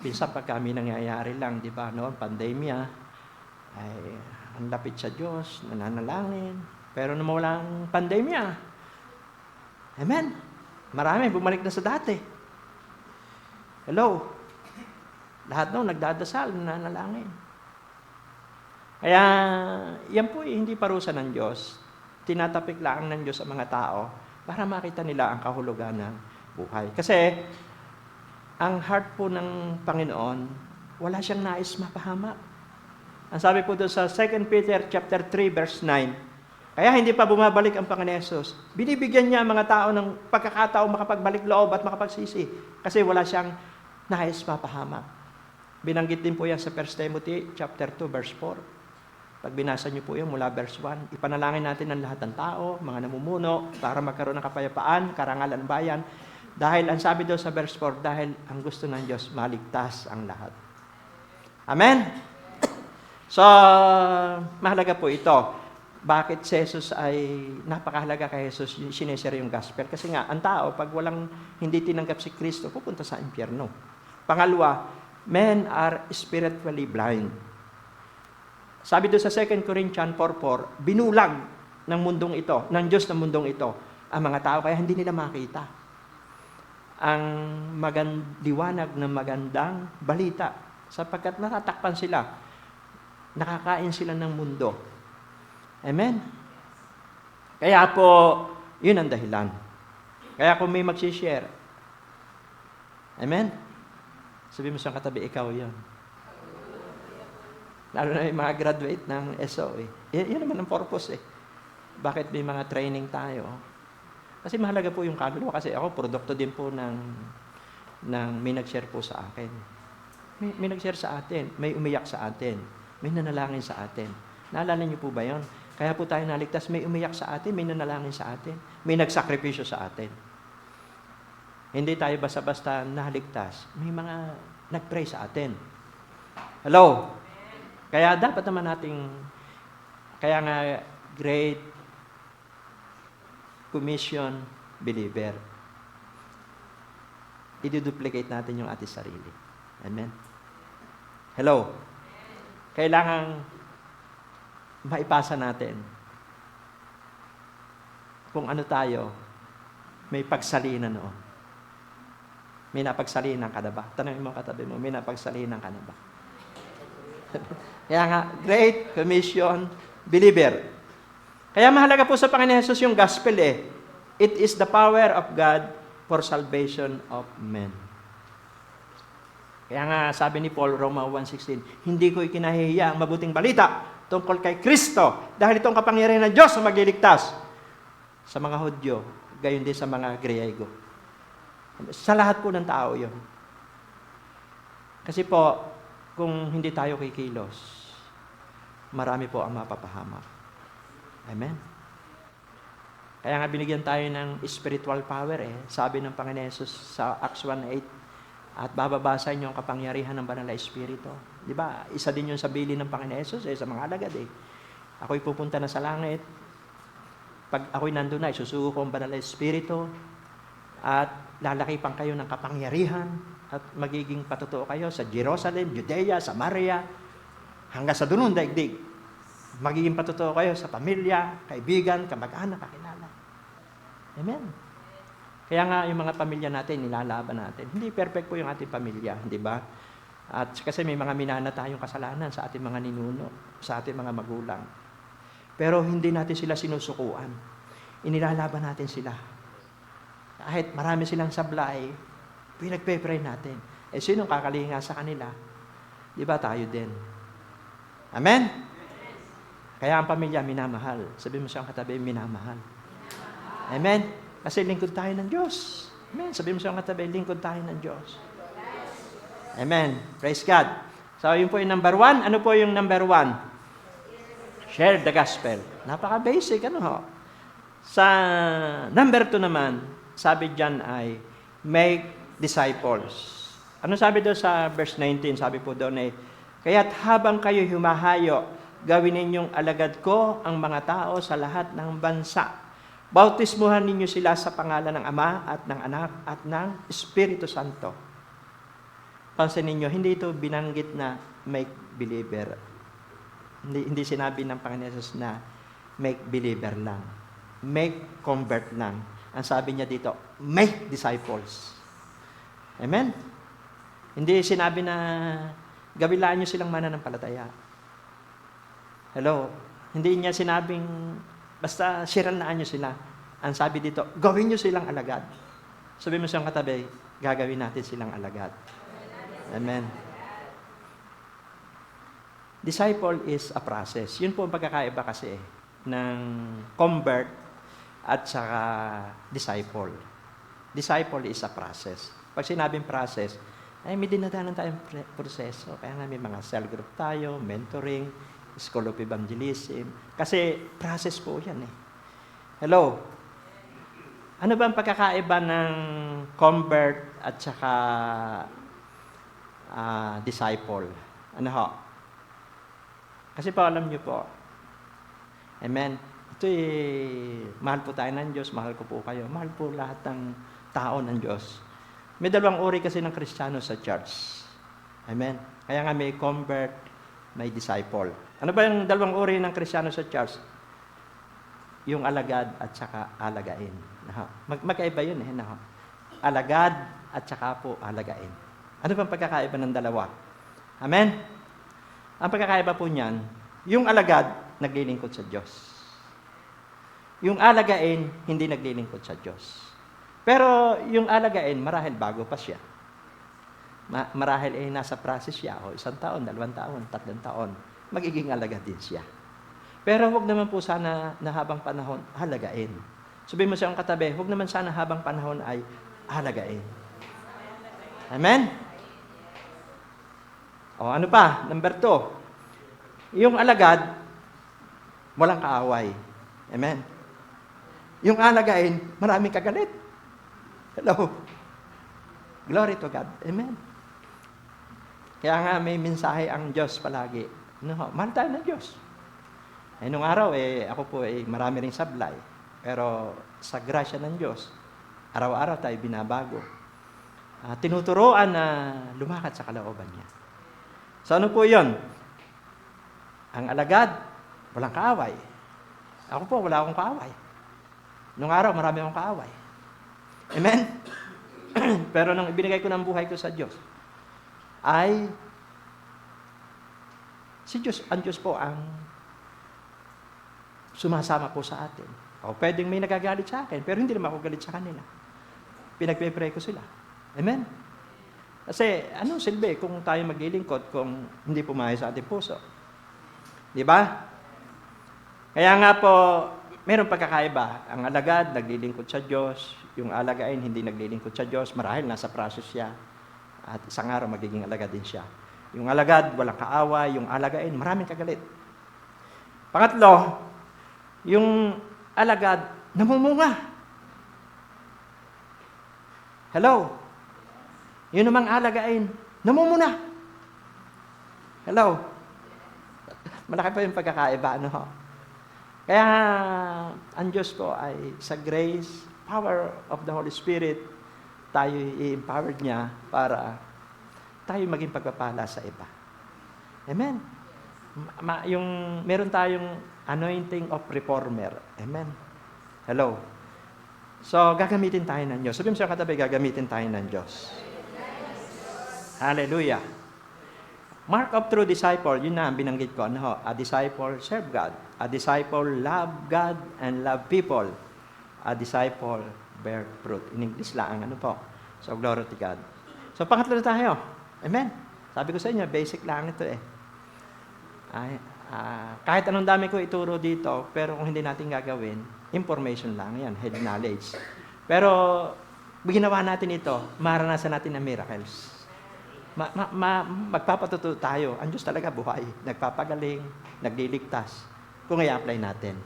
S5: minsan pagka may nangyayari lang, di ba, noon, pandemya, ay ang lapit sa Diyos, nananalangin. Pero nung mawala ang pandemya, amen, marami bumalik na sa dati. Hello? Lahat noon nagdadasal, nananalangin. Kaya, yan po hindi parusa ng Diyos. Tinatapik lang ng Diyos sa mga tao para makita nila ang kahulugan ng buhay. Kasi, ang heart po ng Panginoon, wala siyang nais mapahamak. Ang sabi po doon sa 2 Peter chapter 3, verse 9, kaya hindi pa bumabalik ang Panginoon Yesus. Binibigyan niya ang mga tao ng pagkakataon makapagbalik loob at makapagsisi. Kasi wala siyang nais mapahamak. Binanggit din po yan sa 1 Timothy chapter 2, verse 4. Pag binasa niyo po yan mula verse 1, ipanalangin natin ang lahat ng tao, mga namumuno, para magkaroon ng kapayapaan, karangalan bayan. Dahil, ang sabi doon sa verse 4, dahil ang gusto ng Diyos, maligtas ang lahat. Amen? So, mahalaga po ito. Bakit si Jesus ay napakahalaga kay Jesus, sineshare yung gospel? Kasi nga, ang tao, pag hindi tinanggap si Kristo, pupunta sa impyerno. Pangalawa, men are spiritually blind. Sabi doon sa 2 Corinthians 4:4, binulag ng mundong ito, ng Diyos ng mundong ito, ang mga tao, kaya hindi nila makita ang liwanag ng magandang balita, sapagkat natatakpan sila, nakakain sila ng mundo. Amen? Kaya po, yun ang dahilan. Kaya kung may magsishare, amen? Sabi mo sa katabi, ikaw yun. Lalo na yung mga graduate ng SOE. Yan naman ang purpose eh. Bakit may mga training tayo? Kasi mahalaga po yung kaluluwa. Kasi ako, produkto din po ng may nag-share po sa akin. May nag-share sa atin. May umiyak sa atin. May nanalangin sa atin. Naalala niyo po ba yun? Kaya po tayo naligtas. May umiyak sa atin. May nanalangin sa atin. May nagsakripisyo sa atin. Hindi tayo basta-basta naligtas. May mga nag-pray sa atin. Hello? Kaya dapat naman kaya nga Great Commission believer. I-duplicate natin yung ating sarili. Amen? Hello? Kailangang maipasa natin kung ano tayo, may pagsalinan noon. May napagsalinan ka na ba? Tanongin mo katabi mo, may napagsalinan ka na ba? Kaya nga, Great Commission believer. Kaya mahalaga po sa Panginoon Jesus yung gospel eh. It is the power of God for salvation of men. Kaya nga, sabi ni Paul, Roma 1:16, hindi ko ikinahihiya ang mabuting balita tungkol kay Kristo dahil itong kapangyarihan ng Diyos na magliligtas sa mga Hudyo, gayon din sa mga Griego. Sa lahat po ng tao yun. Kasi po, kung hindi tayo kikilos, marami po ang mapapahamak. Amen? Kaya nga binigyan tayo ng spiritual power Sabi ng Panginoon Jesus sa Acts 1:8, at bababa sa inyo ang kapangyarihan ng Banal na Espiritu. Di ba? Isa din yung sabili ng Panginoon Jesus sa mga alagad Ako'y pupunta na sa langit. Pag ako'y nandun na, isusuko ko ang Banal na Espiritu at lalakipan kayo ng kapangyarihan at magiging patutuo kayo sa Jerusalem, Judea, Samaria, hanggang sa dunong daigdig. Magiging patutuo kayo sa pamilya, kaibigan, kamag-anak, kakilala. Amen. Kaya nga yung mga pamilya natin, nilalaban natin. Hindi perfect po yung ating pamilya, di ba? At kasi may mga minana tayong kasalanan sa ating mga ninuno, sa ating mga magulang. Pero hindi natin sila sinusukuan. Inilalaban natin sila. Kahit marami silang sablay, pinagpe-pray natin. Sinong kakalinga sa kanila? Di ba tayo din? Amen? Kaya ang pamilya minamahal. Sabi mo siyang katabi, minamahal. Amen? Kasi lingkod tayo ng Diyos. Amen. Sabi mo siyang katabi, lingkod tayo ng Diyos. Amen. Praise God. So, yun po yung number 1. Ano po yung number 1? Share the gospel. Napaka-basic, Sa number 2 naman, sabi dyan ay, make disciples. Ano sabi doon sa verse 19? Sabi po doon kaya't habang kayo humahayo, gawin ninyong alagad ko ang mga tao sa lahat ng bansa. Bautismuhan ninyo sila sa pangalan ng Ama at ng Anak at ng Espiritu Santo. Pansin ninyo, hindi ito binanggit na make believer. Hindi sinabi ng Panginoon Jesus na make believer lang. Make convert lang. Ang sabi niya dito, make disciples. Amen? Hindi sinabi na gawilaan nyo silang mananampalataya. Hello? Hindi niya sinabing basta siralaan nyo sila. Ang sabi dito, gawin nyo silang alagad. Sabi mo siyang katabi, gagawin natin silang alagad. Amen. Disciple is a process. Yun po ang pagkakaiba kasi ng convert at saka disciple. Disciple is a process. Pag sinabing process, ay may dinadaanan tayong proseso. Kaya nga may mga cell group tayo, mentoring, School of Evangelism. Kasi process po yan Hello? Ano ba ang pagkakaiba ng convert at saka disciple? Ano ho? Kasi po alam niyo po. Amen? Ito mahal po tayo ng Diyos, mahal ko po kayo. Mahal po lahat ng tao ng Diyos. May dalawang uri kasi ng Kristiyano sa church. Amen? Kaya nga may convert, may disciple. Ano ba yung dalawang uri ng Kristiyano sa church? Yung alagad at saka alagain. Magkaiba yun Alagad at saka po alagain. Ano bang pagkakaiba ng dalawa? Amen? Ang pagkakaiba po niyan, yung alagad, naglilingkod sa Diyos. Yung alagain, hindi naglilingkod sa Diyos. Pero yung alagain, marahil bago pa siya. Marahil nasa process siya, 1 taon, 2 taon, 3 taon, magiging alagad din siya. Pero huwag naman po sana na habang panahon, halagain. Sabihin mo siyang katabi, huwag naman sana habang panahon ay halagain. Amen? O ano pa? Number 2. Yung alagad, walang kaaway. Amen? Yung alagain, maraming kagalit. Hello? Glory to God. Amen? Kaya nga may mensahe ang Diyos palagi. Mahal tayo ng Diyos. Nung araw, ako po marami ring sablay. Pero sa grasya ng Diyos, araw-araw tayo binabago. Tinuturoan na lumakad sa kalooban niya. So ano po yun? Ang alagad, walang kaaway. Ako po, wala akong kaaway. Nung araw, marami akong kaaway. Amen? Pero nung ibinigay ko ng buhay ko sa Diyos, ay si Diyos, ang Diyos po ang sumasama po sa atin. O pwedeng may nagagalit sa akin, pero hindi naman ako galit sa kanila. Pinagpe-pray ko sila. Amen? Kasi anong silbi kung tayo maglilingkod kung hindi pumayag sa ating puso? Di ba? Kaya nga po, mayroong pagkakaiba. Ang alagad, naglilingkod sa Diyos. Yung alagain, hindi naglilingkod sa Diyos. Marahil nasa process siya. At isang araw, magiging alagad din siya. Yung alagad, walang kaaway. Yung alagain, maraming kagalit. Pangatlo, yung alagad, namumunga. Hello? Yun namang alagain, namumuna. Hello? Malaki pa yung pagkakaiba, ano ho? Kaya, ang Diyos po ay sa grace, power of the Holy Spirit, tayo i-empowered niya para tayo maging pagpapala sa iba. Amen? Meron tayong anointing of reformer. Amen? Hello? So, gagamitin tayo ng Diyos. Sabihin mo sa katabi, gagamitin tayo ng Diyos. Hallelujah. Mark of true disciple, yun na ang binanggit ko. Ano? A disciple serve God. A disciple love God and love people. A disciple bear fruit. In English lang, ano po? So, glory to God. So, pangatlo na tayo. Amen. Sabi ko sa inyo, basic lang ito eh. Kahit anong dami ko ituro dito, pero kung hindi natin gagawin, information lang yan, head knowledge. Pero, ginawa natin ito, maranasan natin ang miracles. Magpapatuto tayo. Ang Diyos talaga buhay. Nagpapagaling, nagliligtas. Kung i-apply natin.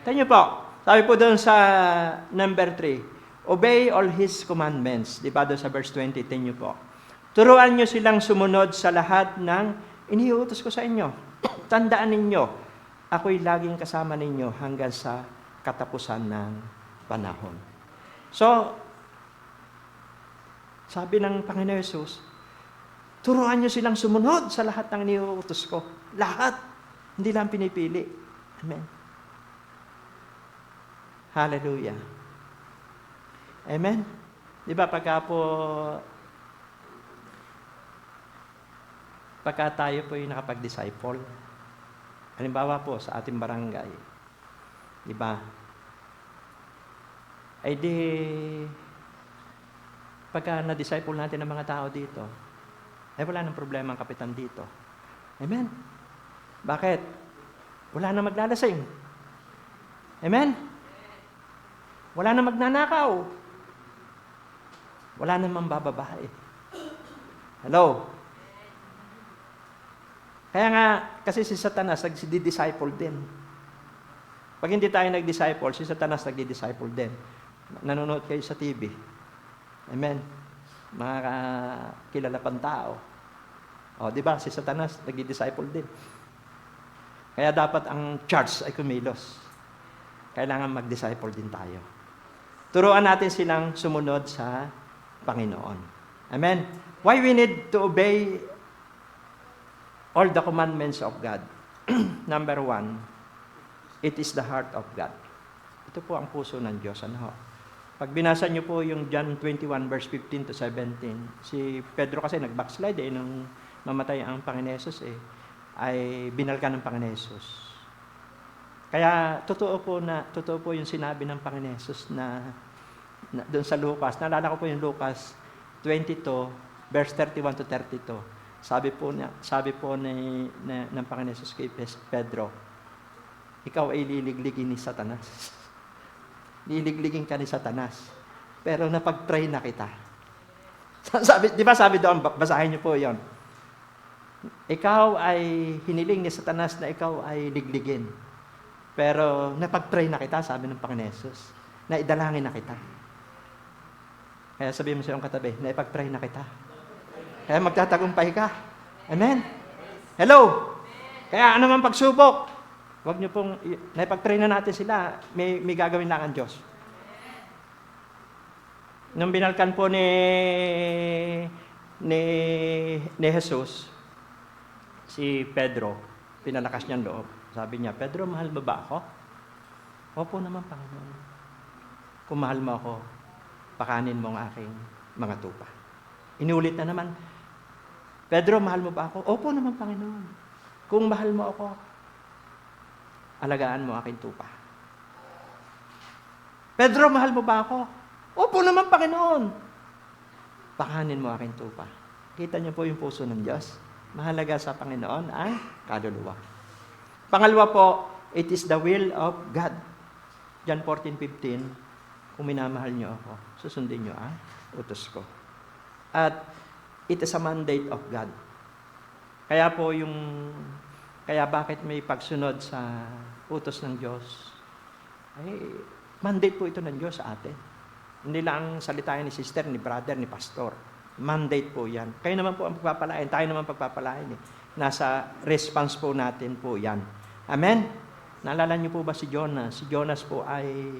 S5: Tingnan niyo po, sabi po doon sa number 3, obey all His commandments. Di ba doon sa verse 20, tingnan niyo po. Turuan niyo silang sumunod sa lahat ng iniuutos ko sa inyo. Tandaan ninyo, ako'y laging kasama ninyo hanggang sa katapusan ng panahon. So, sabi ng Panginoon Yesus, turuan nyo silang sumunod sa lahat ng iniuutos ko. Lahat. Hindi lang pinipili. Amen. Hallelujah. Amen. Di ba pagka tayo po yung nakapag-disciple, halimbawa po sa ating barangay, di ba? Ay di, pagka na-disciple natin ng mga tao dito, ay wala nang problema ang kapitan dito. Amen? Bakit? Wala na maglalasing. Amen? Wala na magnanakaw. Wala na mambababae. Hello? Kaya nga, kasi si Satanas nagdi-disciple din. Pag hindi tayo nag-disciple, si Satanas nagdi-disciple din. Nanonood kayo sa TV. Amen? Mga kilala pang tao. O, di ba? Si Satanas nagdi-disciple din. Kaya dapat ang church ay kumilos. Kailangan mag-disciple din tayo. Turuan natin silang sumunod sa Panginoon. Amen? Why we need to obey all the commandments of God? Number 1, it is the heart of God. Ito po ang puso ng Diyos. Ano? Pag binasa niyo po yung John 21 verse 15 to 17, si Pedro kasi nag-backslide nung mamatay ang Panginoon Yesus ay binalkan ng Panginoon Yesus. Kaya totoo po yung sinabi ng Panginoon Yesus na doon sa Lucas. Naalala ko po yung Lucas 22 verse 31 to 32. Sabi po ng Panginoon Yesus kay Pedro, ikaw ay liligligin ni Satanas. Liligligin ka ni Satanas. Pero napag-pray na kita. Di ba sabi doon, basahin niyo po 'yon. Ikaw ay hiniling ni Satanas na ikaw ay ligligin. Pero napag-pray na kita, sabi ng Panginoon Yesus. Na idalangin na kita. Kaya sabihin mo sa iyong katabi, na ipag-pray na kita. Kaya magtatagumpay ka. Amen? Hello? Kaya ano man pagsubok, huwag niyo pong, naipag-pray na natin sila, may gagawin lang ang Diyos. Nung binalkan po ni Jesus, si Pedro, pinalakas niya ang loob. Sabi niya, Pedro, mahal mo ba ako? Opo naman, Panginoon. Kung mahal mo ako, pakanin mo ang aking mga tupa. Inulit na naman, Pedro, mahal mo ba ako? Opo naman, Panginoon. Kung mahal mo ako, alagaan mo aking tupa. Pedro, mahal mo ba ako? Opo naman, Panginoon. Pakanin mo aking tupa. Kita niyo po yung puso ng Diyos. Mahalaga sa Panginoon ang kaluluwa. Pangalawa po, it is the will of God. John 14:15, kung minamahal niyo ako, susundin niyo ang utos ko. At it is a mandate of God. Kaya bakit may pagsunod sa utos ng Diyos? Ay, Mandate po ito ng Diyos sa atin. Hindi lang salita ni sister, ni brother, ni pastor. Mandate po yan. Kayo naman po ang pagpapalain, tayo naman pagpapalain. Nasa response po natin po yan. Amen? Naalala niyo po ba si Jonas? Si Jonas po ay,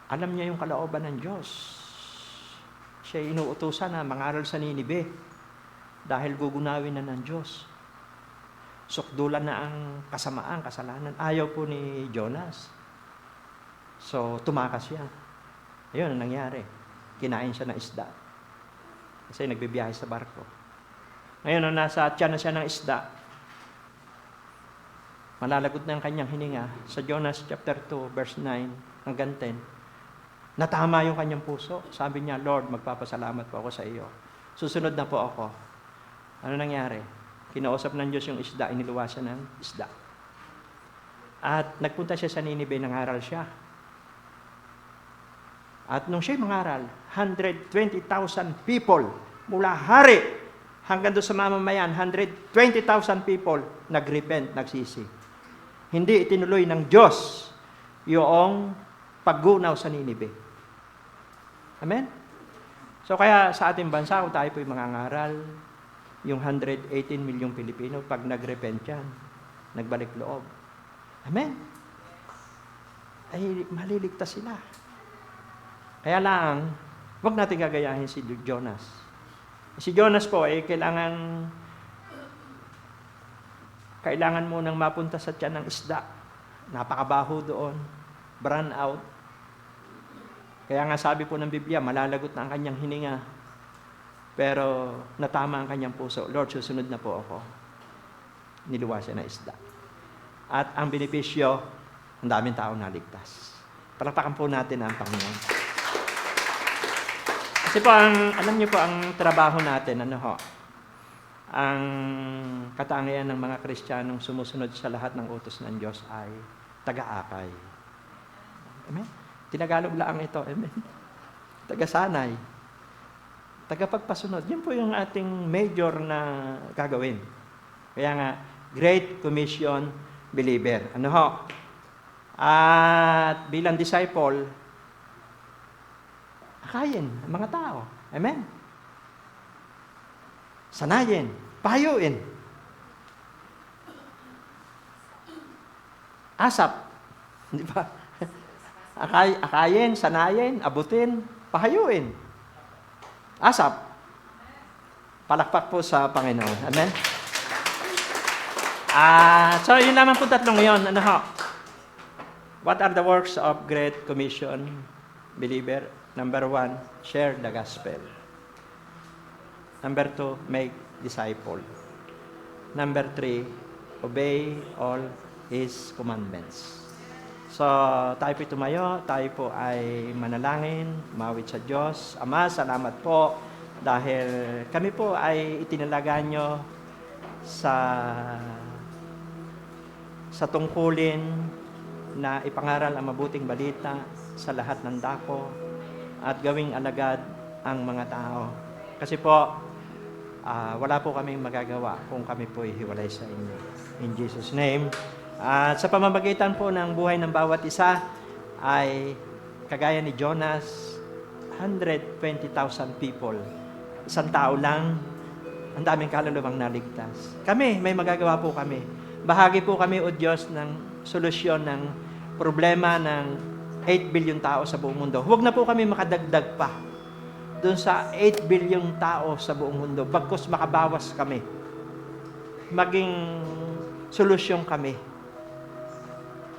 S5: alam niya yung kalooban ng Diyos. Siya ay inuutusan na mangaral sa Ninibe dahil gugunawin na ng Diyos. Sukdulan na ang kasamaan, kasalanan. Ayaw po ni Jonas. So, tumakas siya. Ayun ang nangyari. Kinain siya ng isda. Kasi nagbibiyahe sa barko. Ngayon, nung nasa tiyan na siya ng isda, malalagot na ang kanyang hininga. Sa Jonas chapter 2, verse 9 hanggang 10, natama yung kanyang puso. Sabi niya, Lord, magpapasalamat po ako sa iyo. Susunod na po ako. Ano nangyari? Kinausap ng Diyos yung isda, iniluwasan ng isda. At nagpunta siya sa Ninibe, nangaral siya. At nung siya mangaral, 120,000 people mula hari hanggang doon sa mamamayan, 120,000 people nagrepent, nagsisi. Hindi itinuloy ng Diyos yung paggunaw sa Ninibe. Amen? So kaya sa ating bansa, kung tayo po'y mangangaral, yung 118 milyong Pilipino, pag nagrepent yan, nagbalik loob. Amen? Ay maliligtas sila. Kaya lang, wag natin gagayahin si Jonas. Si Jonas po ay kailangan mo nang mapunta sa tiyan ng isda. Napakabaho doon. Burn out. Kaya nga sabi po ng Biblia, malalagot na ang kanyang hininga. Pero natama ang kanyang puso. Lord, susunod na po ako. Niluwasan na isda. At ang benepisyo, ang daming tao naligtas. Palakpakan po natin ang Panginoon. Kasi po, alam niyo po, ang trabaho natin, ang katangian ng mga Kristiyanong sumusunod sa lahat ng utos ng Diyos ay taga-akay. Amen? Tinagalog lang ito. Amen? Taga-sanay. Tagapagpasunod. Yan po yung ating major na gagawin. Kaya nga, Great Commission believer. At bilang disciple, akayin ang mga tao. Amen? Sanayin, pahayuin. Asap. Di ba? Akayin, sanayin, abutin, pahayuin. Asap. Palakpak po sa Panginoon. Amen? So, yun naman po tatlong yun. What are the works of Great Commission believer? Number 1, share the gospel. Number 2, make disciple. Number 3, obey all His commandments. So, tayo po tumayo, tayo po ay manalangin, mawit sa Diyos. Ama, salamat po dahil kami po ay itinalaga nyo sa tungkulin na ipangaral ang mabuting balita sa lahat ng dako at gawing alagad ang mga tao. Kasi po, wala po kaming magagawa kung kami po hiwalay sa inyo. In Jesus' name. At sa pamamagitan po ng buhay ng bawat isa, ay kagaya ni Jonas, 120,000 people. Isang tao lang, ang daming kaluluwang naligtas. Kami, may magagawa po kami. Bahagi po kami, O Diyos, ng solusyon ng problema ng 8 billion tao sa buong mundo. Huwag na po kami makadagdag pa doon sa 8 billion tao sa buong mundo. Bagkus makabawas kami. Maging solusyon kami.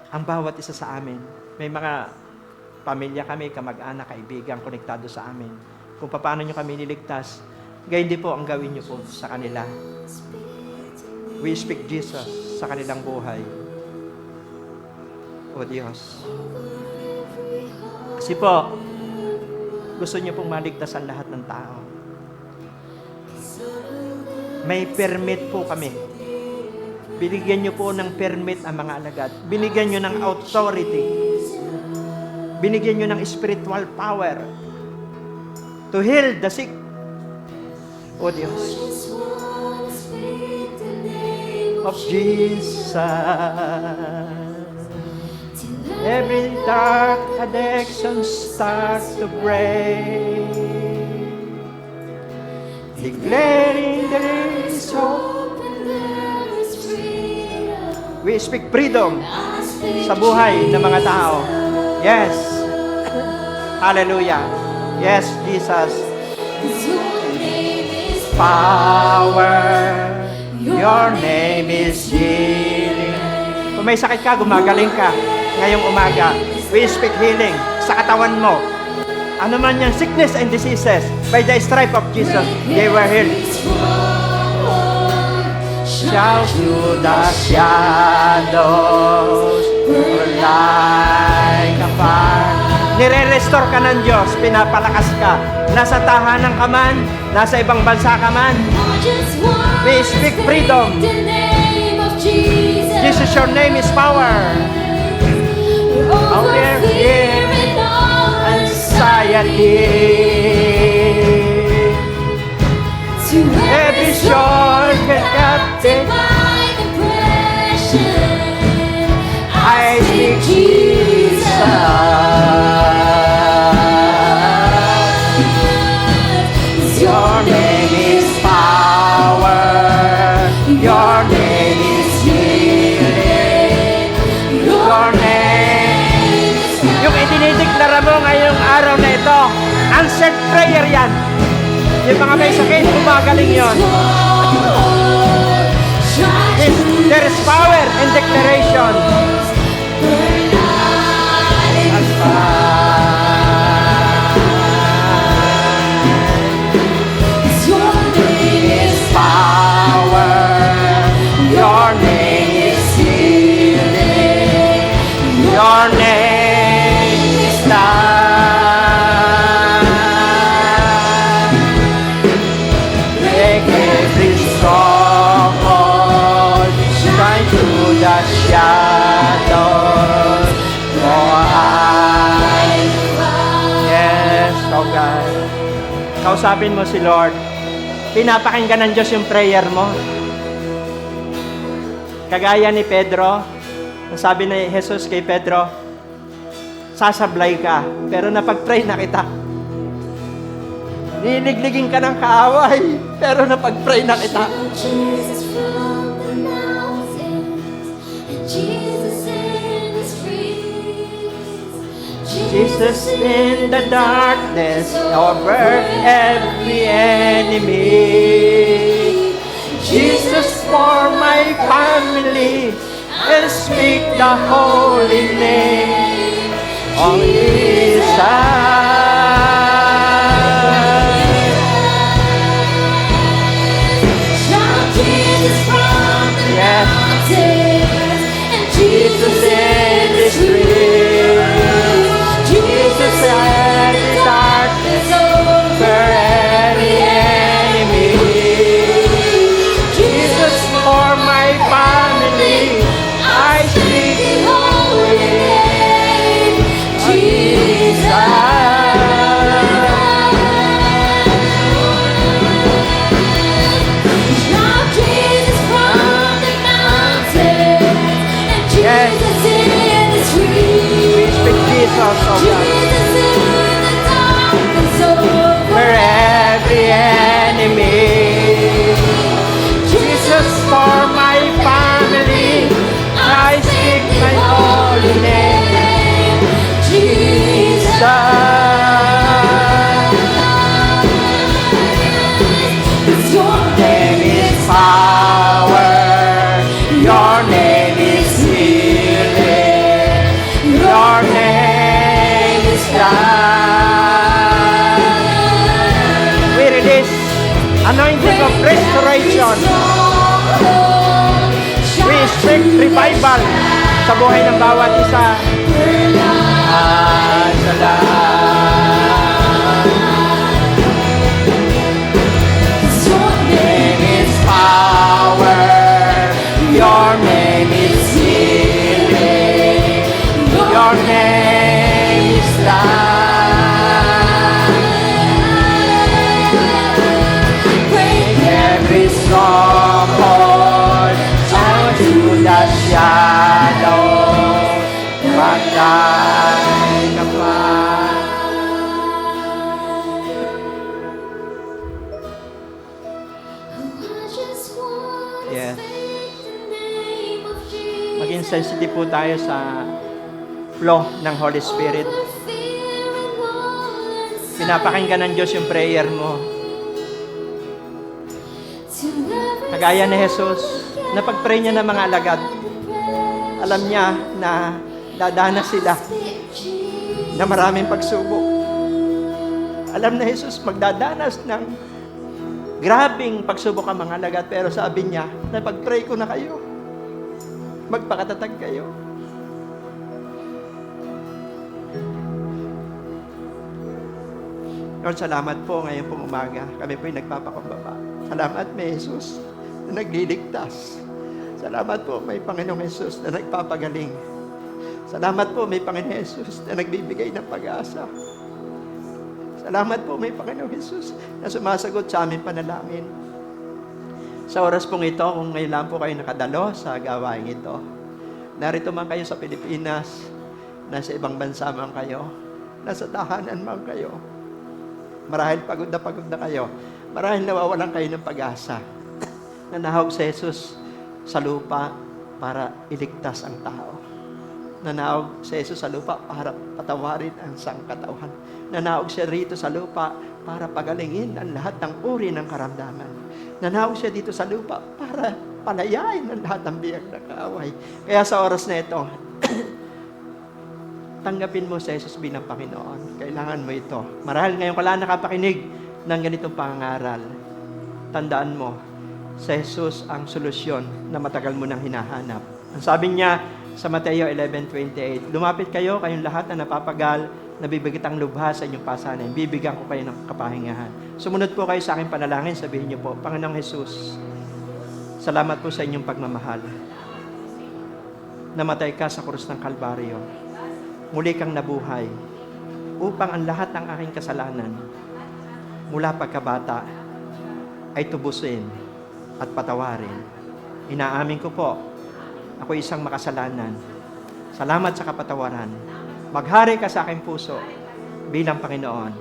S5: Ang bawat isa sa amin. May mga pamilya kami, kamag-anak, kaibigan, konektado sa amin. Kung paano nyo kami niligtas, gayon din po ang gawin nyo po sa kanila. We speak Jesus sa kanilang buhay. O Diyos. Kasi po, gusto niyo pong maligtas ang lahat ng tao. May permit po kami. Binigyan niyo po ng permit ang mga alagad. Binigyan niyo ng authority. Binigyan niyo ng spiritual power to heal the sick. O Diyos. Of Jesus. Every dark addiction starts to break. Declaring there is hope. We speak freedom sa buhay ng mga tao. Yes. Hallelujah. Yes, Jesus. Power. Your name is healing. Kung may sakit ka, gumagaling ka ngayong umaga. We speak healing sa katawan mo. Ano man yung sickness and diseases, by the stripe of Jesus, they were healed. Shout through the shadows, like a fire. Nire-restore ka ng Diyos, pinapalakas ka. Nasa tahanan ka man, nasa ibang bansa ka man. We speak freedom. Jesus, your name is power. Over here, anxiety. Every shore can captive. I speak Jesus. Your name is power. Your name is healing. Your name is yung idinideklara mo ngayong araw na ito, answered prayer yan. Yung mga may sakit, gumagaling yun. There is power in declaration. Your name is power. Your name is healing. Your name is life. Break every stronghold. Shine through the shadows. Yes, oh God. Kausapin mo si Lord. Pinapakinggan ng Diyos yung prayer mo. Kagaya ni Pedro, ang sabi ni Jesus kay Pedro, sasablay ka, pero napag-pray na kita. Niligligin ka ng kaaway, pero napag-pray na kita.
S2: Jesus from the mountains, and Jesus in the streets,
S5: Jesus in the darkness over every enemy. Jesus for my family, and speak the holy name of Jesus.
S2: shout Jesus from the
S5: Yes.
S2: mountains, and Jesus in the
S5: streets. Jesus in the darkness over every enemy. Jesus for my family, I speak the holy name, Jesus.
S2: Shout Jesus from the mountains, and
S5: Yes.
S2: Jesus in the streets.
S5: We speak Jesus, oh God.
S2: Jesus in the darkness over
S5: For every enemy. Jesus for my family, I speak my holy name, Jesus. Your name is power, your name is healing, your name is life. We release anointing of restoration. We speak revival sa buhay ng bawat isa.
S2: Your name
S5: is power, your name is healing, your name is life. Break every stronghold, down to the shadow, by sensitive po tayo sa flow ng Holy Spirit. Pinapakinggan ng Diyos yung prayer mo. Kagaya ni Jesus, na pag-pray niya ng mga alagad, alam niya na dadanas sila na maraming pagsubok. Alam na Jesus, magdadanas ng grabing pagsubok ang mga alagad, pero sabi niya, na pag-pray ko na kayo, magpakatatag kayo. Lord, salamat po ngayon pong umaga. Kami po'y nagpapakumbaba. Salamat, may Jesus na nagliligtas. Salamat po, may Panginoong Jesus na nagpapagaling. Salamat po, may Panginoong Jesus na nagbibigay ng pag-asa. Salamat po, may Panginoong Jesus na sumasagot sa aming panalangin. Sa oras pong ito, kung ngayon lang po kayo nakadalo sa gawain ito, narito man kayo sa Pilipinas, nasa ibang bansa man kayo, nasa tahanan man kayo, marahil pagod na kayo, marahil nawawalan kayo ng pag-asa, nanahog si Jesus sa lupa para iligtas ang tao. Nanahog si Jesus sa lupa para patawarin ang sangkatauhan. Nanahog siya rito sa lupa para pagalingin ang lahat ng uri ng karamdaman. Nanahog siya dito sa lupa para palayain ang lahat ng biyag na kaaway. Kaya sa oras na ito, tanggapin mo si Jesus bilang Panginoon. Kailangan mo ito. Marahil ngayon ka lang nakapakinig ng ganitong pangangaral. Tandaan mo, si Jesus ang solusyon na matagal mo nang hinahanap. Ang sabi niya sa Mateo 11:28, lumapit kayo, kayong lahat na napapagal, nabibigit ang lubha sa inyong pasanin. Bibigyan ko kayo ng kapahingahan. Sumunod po kayo sa aking panalangin, sabihin niyo po, Panginoong Jesus, salamat po sa inyong pagmamahal. Namatay ka sa krus ng Kalbaryo. Muli kang nabuhay upang ang lahat ng aking kasalanan mula pagkabata ay tubusin at patawarin. Inaamin ko po, ako isang makasalanan. Salamat sa kapatawaran. Maghari ka sa aking puso bilang Panginoon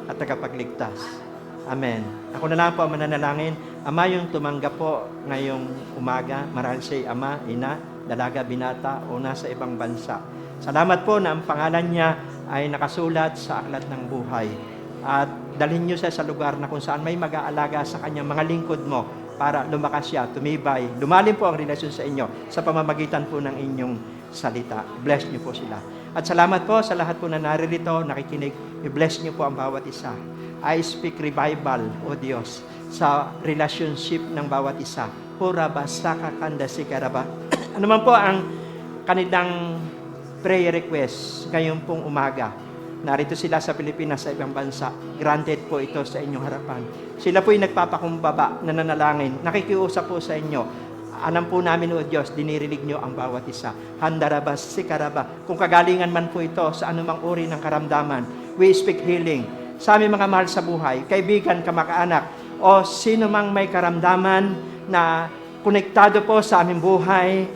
S5: at tagapagligtas. Amen. Ako na lang po ang mananalangin. Ama, yung tumanggap po ngayong umaga, marahil siya ama, ina, dalaga, binata o nasa ibang bansa. Salamat po na ang pangalan niya ay nakasulat sa aklat ng buhay. At dalhin niyo siya sa lugar na kung saan may mag-aalaga sa kanyang mga lingkod mo para lumakas siya, tumibay, lumalim po ang relasyon sa inyo sa pamamagitan po ng inyong salita. Bless niyo po sila. At salamat po sa lahat po na naririto, nakikinig. I-bless niyo po ang bawat isa. I speak revival, O Diyos, sa relationship ng bawat isa. Huraba, saka, kanda, sikaraba. Ano man po ang kanilang prayer request ngayong pong umaga. Narito sila sa Pilipinas, sa ibang bansa. Granted po ito sa inyong harapan. Sila po'y nagpapakumbaba, nananalangin, nakikiusap po sa inyo. Alam po namin, O Diyos, dinirinig nyo ang bawat isa. Handaraba, sikaraba. Kung kagalingan man po ito sa anumang uri ng karamdaman, we speak healing. Sa aming mga mahal sa buhay, kaibigan, kamag-anak, o sino mang may karamdaman na konektado po sa aming buhay,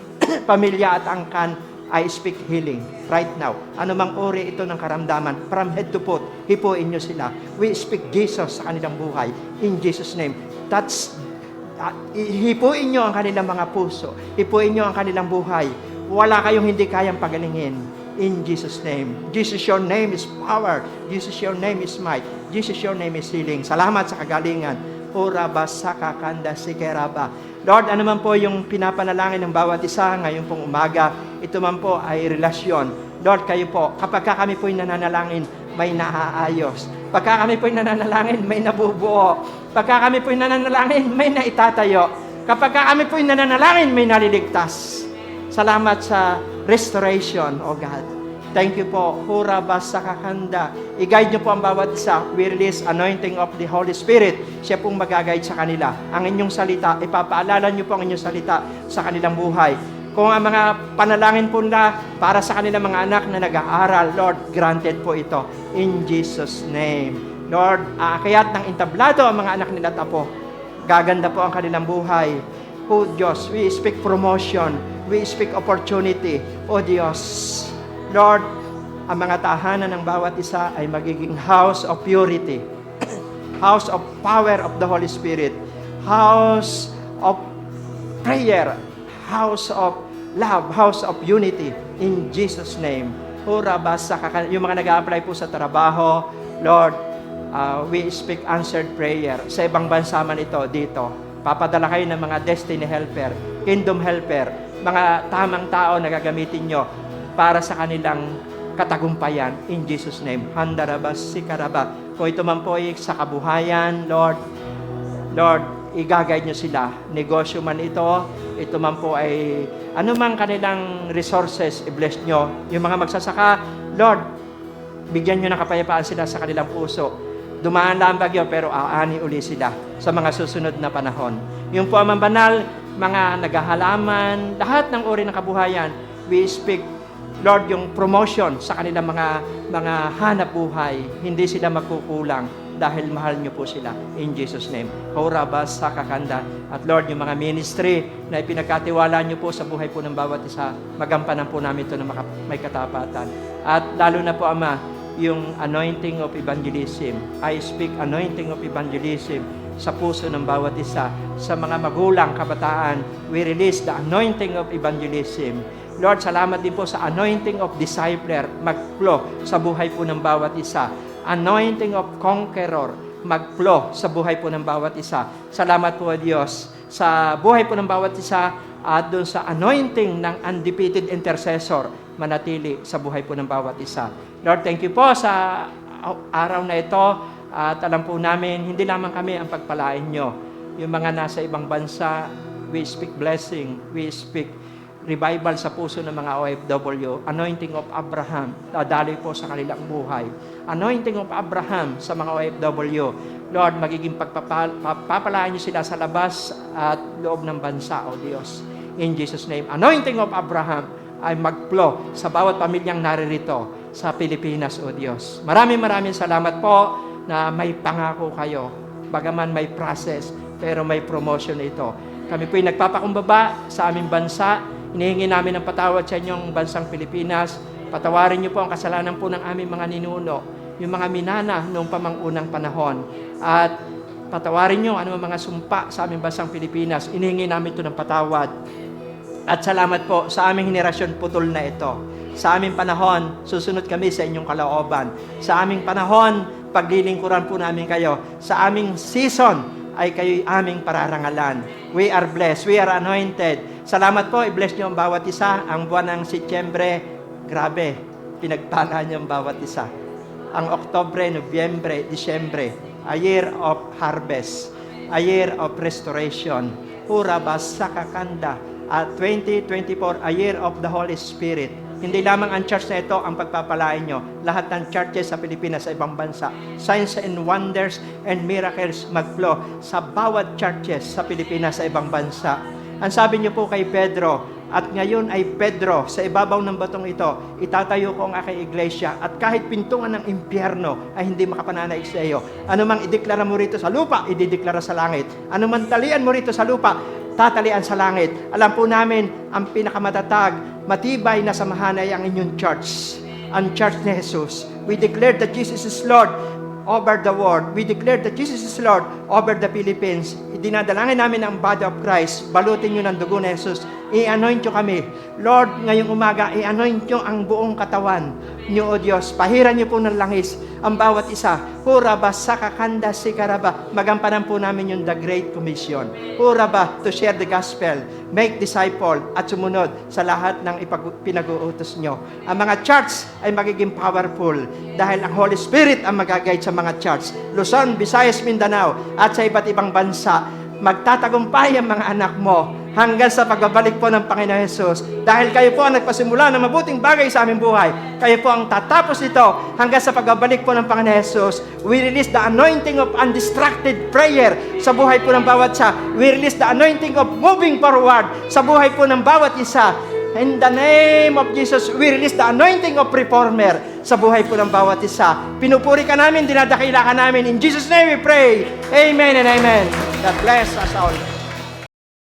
S5: pamilya at angkan, I speak healing right now. Ano mang uri ito ng karamdaman, from head to foot, hipuin nyo sila. We speak Jesus sa kanilang buhay. In Jesus' name. Hipuin nyo ang kanilang mga puso. Hipuin nyo ang kanilang buhay. Wala kayong hindi kayang pagalingin. In Jesus' name. Jesus, your name is power. Jesus, your name is might. Jesus, your name is healing. Salamat sa kagalingan. Ora basaka kanda sikeraba. Lord, ano man po yung pinapanalangin ng bawat isa ngayon pong umaga, ito man po ay relasyon. Lord, kayo po, kapag kami po'y nananalangin, may naaayos. Pagka kami po'y nananalangin, may nabubuo. Pagka kami po'y nananalangin, may naitatayo. Kapag kami po'y nananalangin, may naliligtas. Salamat sa restoration, O God. Thank you po. Hura basa kakanda. I-guide niyo po ang bawat isa. We release anointing of the Holy Spirit. Siya pong mag-guide sa kanila. Ang inyong salita, ipapaalala niyo po ang inyong salita sa kanilang buhay. Kung ang mga panalangin po na para sa kanilang mga anak na nag-aaral, Lord, granted po ito. In Jesus' name. Lord, aakayat ng entablado ang mga anak nila tapo. Gaganda po ang kanilang buhay. O Diyos, we speak promotion. We speak opportunity. O Diyos, Lord, ang mga tahanan ng bawat isa ay magiging house of purity, house of power of the Holy Spirit, house of prayer, house of love, house of unity, in Jesus' name. Yung mga nag-a-apply po sa trabaho, Lord, we speak answered prayer. Sa ibang bansa man ito, dito, papadala kayo ng mga destiny helper, kingdom helper, mga tamang tao na gagamitin nyo para sa kanilang katagumpayan, in Jesus' name. Handarabas, sikaraba. Kung ito man po ay sa kabuhayan, Lord, i-guide nyo sila. Negosyo man ito man po ay anumang kanilang resources, i-bless nyo. Yung mga magsasaka, Lord, bigyan nyo ng kapayapaan sila sa kanilang puso. Dumaan lang ang bagyo, pero aani uli sila sa mga susunod na panahon. Yung po ang banal, mga naghahalaman, lahat ng uri ng kabuhayan, we speak, Lord, yung promotion sa kanilang mga hanap buhay, hindi sila magkukulang dahil mahal nyo po sila. In Jesus' name. Kaurabas sa kakanda. At Lord, yung mga ministry na ipinagkatiwala nyo po sa buhay po ng bawat isa, magampanan po namin ito na may katapatan. At lalo na po, Ama, yung anointing of evangelism. I speak anointing of evangelism sa puso ng bawat isa. Sa mga magulang, kabataan, we release the anointing of evangelism. Lord, salamat din po sa anointing of discipler, mag-flow sa buhay po ng bawat isa. Anointing of conqueror, mag-flow sa buhay po ng bawat isa. Salamat po, Diyos, sa buhay po ng bawat isa at doon sa anointing ng undefeated intercessor, manatili sa buhay po ng bawat isa. Lord, thank you po sa araw na ito at alam po namin, hindi lamang kami ang pagpalain nyo. Yung mga nasa ibang bansa, we speak blessing, we speak revival sa puso ng mga OFW, anointing of Abraham, dadaloy po sa kanilang buhay. Anointing of Abraham sa mga OFW. Lord, magiging pagpapalaan niyo sila sa labas at loob ng bansa, O Diyos. In Jesus' name, anointing of Abraham ay mag-flow sa bawat pamilyang naririto sa Pilipinas, O Diyos. Maraming salamat po na may pangako kayo. Bagaman may process, pero may promotion ito. Kami po'y nagpapakumbaba sa aming bansa. Hinihingi namin ng patawad sa inyong bansang Pilipinas. Patawarin niyo po ang kasalanan po ng aming mga ninuno, yung mga minana noong pamangunang panahon. At patawarin niyo ano mga sumpa sa aming bansang Pilipinas. Hinihingi namin ito ng patawad. At salamat po sa aming henerasyon putol na ito. Sa aming panahon, susunod kami sa inyong kalooban. Sa aming panahon, paglilingkuran po namin kayo. Sa aming season, ay kayo'y aming pararangalan. We are blessed. We are anointed. Salamat po. I-bless niyo ang bawat isa. Ang buwan ng Setyembre, grabe. Pinagpala niyo ang bawat isa. Ang Oktobre, Nobyembre, Disyembre, a year of harvest. A year of restoration. Urabas sa kakanda. At 2024, a year of the Holy Spirit. Hindi lamang ang church na ito ang pagpapalain nyo. Lahat ng churches sa Pilipinas, sa ibang bansa. Signs and wonders and miracles mag-flow sa bawat churches sa Pilipinas, sa ibang bansa. Ang sabi nyo po kay Pedro, at ngayon ay Pedro, sa ibabaw ng batong ito, itatayo ko ang aking iglesia at kahit pintungan ng impyerno ay hindi makapananaig sa iyo. Ano mang ideklara mo rito sa lupa, idideklara sa langit. Ano man talian mo rito sa lupa, tatalian sa langit. Alam po namin, ang pinakamatatag, matibay na samahan ay ang inyong church. Ang church ni Jesus. We declare that Jesus is Lord over the world. We declare that Jesus is Lord over the Philippines. Dinadalangin namin ang body of Christ. Balutin nyo ng dugo ni Jesus. I-anoint nyo kami. Lord, ngayong umaga, i-anoint nyo ang buong katawan nyo, O Diyos. Pahiran nyo po ng langis ang bawat isa. Huraba, sakakanda, sikaraba. Magampanan po namin yung the Great Commission. Huraba, to share the gospel, make disciple, at sumunod sa lahat ng pinag-uutos nyo. Ang mga church ay magiging powerful dahil ang Holy Spirit ang mag-guide sa mga church. Luzon, Visayas, Mindanao, at sa iba't ibang bansa. Magtatagumpay ang mga anak mo hanggang sa pagbabalik po ng Panginoon Jesus. Dahil kayo po ang nagpasimula ng mabuting bagay sa aming buhay. Kayo po ang tatapos nito hanggang sa pagbabalik po ng Panginoon Jesus. We release the anointing of undistracted prayer sa buhay po ng bawat isa. We release the anointing of moving forward sa buhay po ng bawat isa. In the name of Jesus, we release the anointing of reformer sa buhay po ng bawat isa. Pinupuri ka namin, dinadakila ka namin. In Jesus' name we pray. Amen and amen. God bless us all.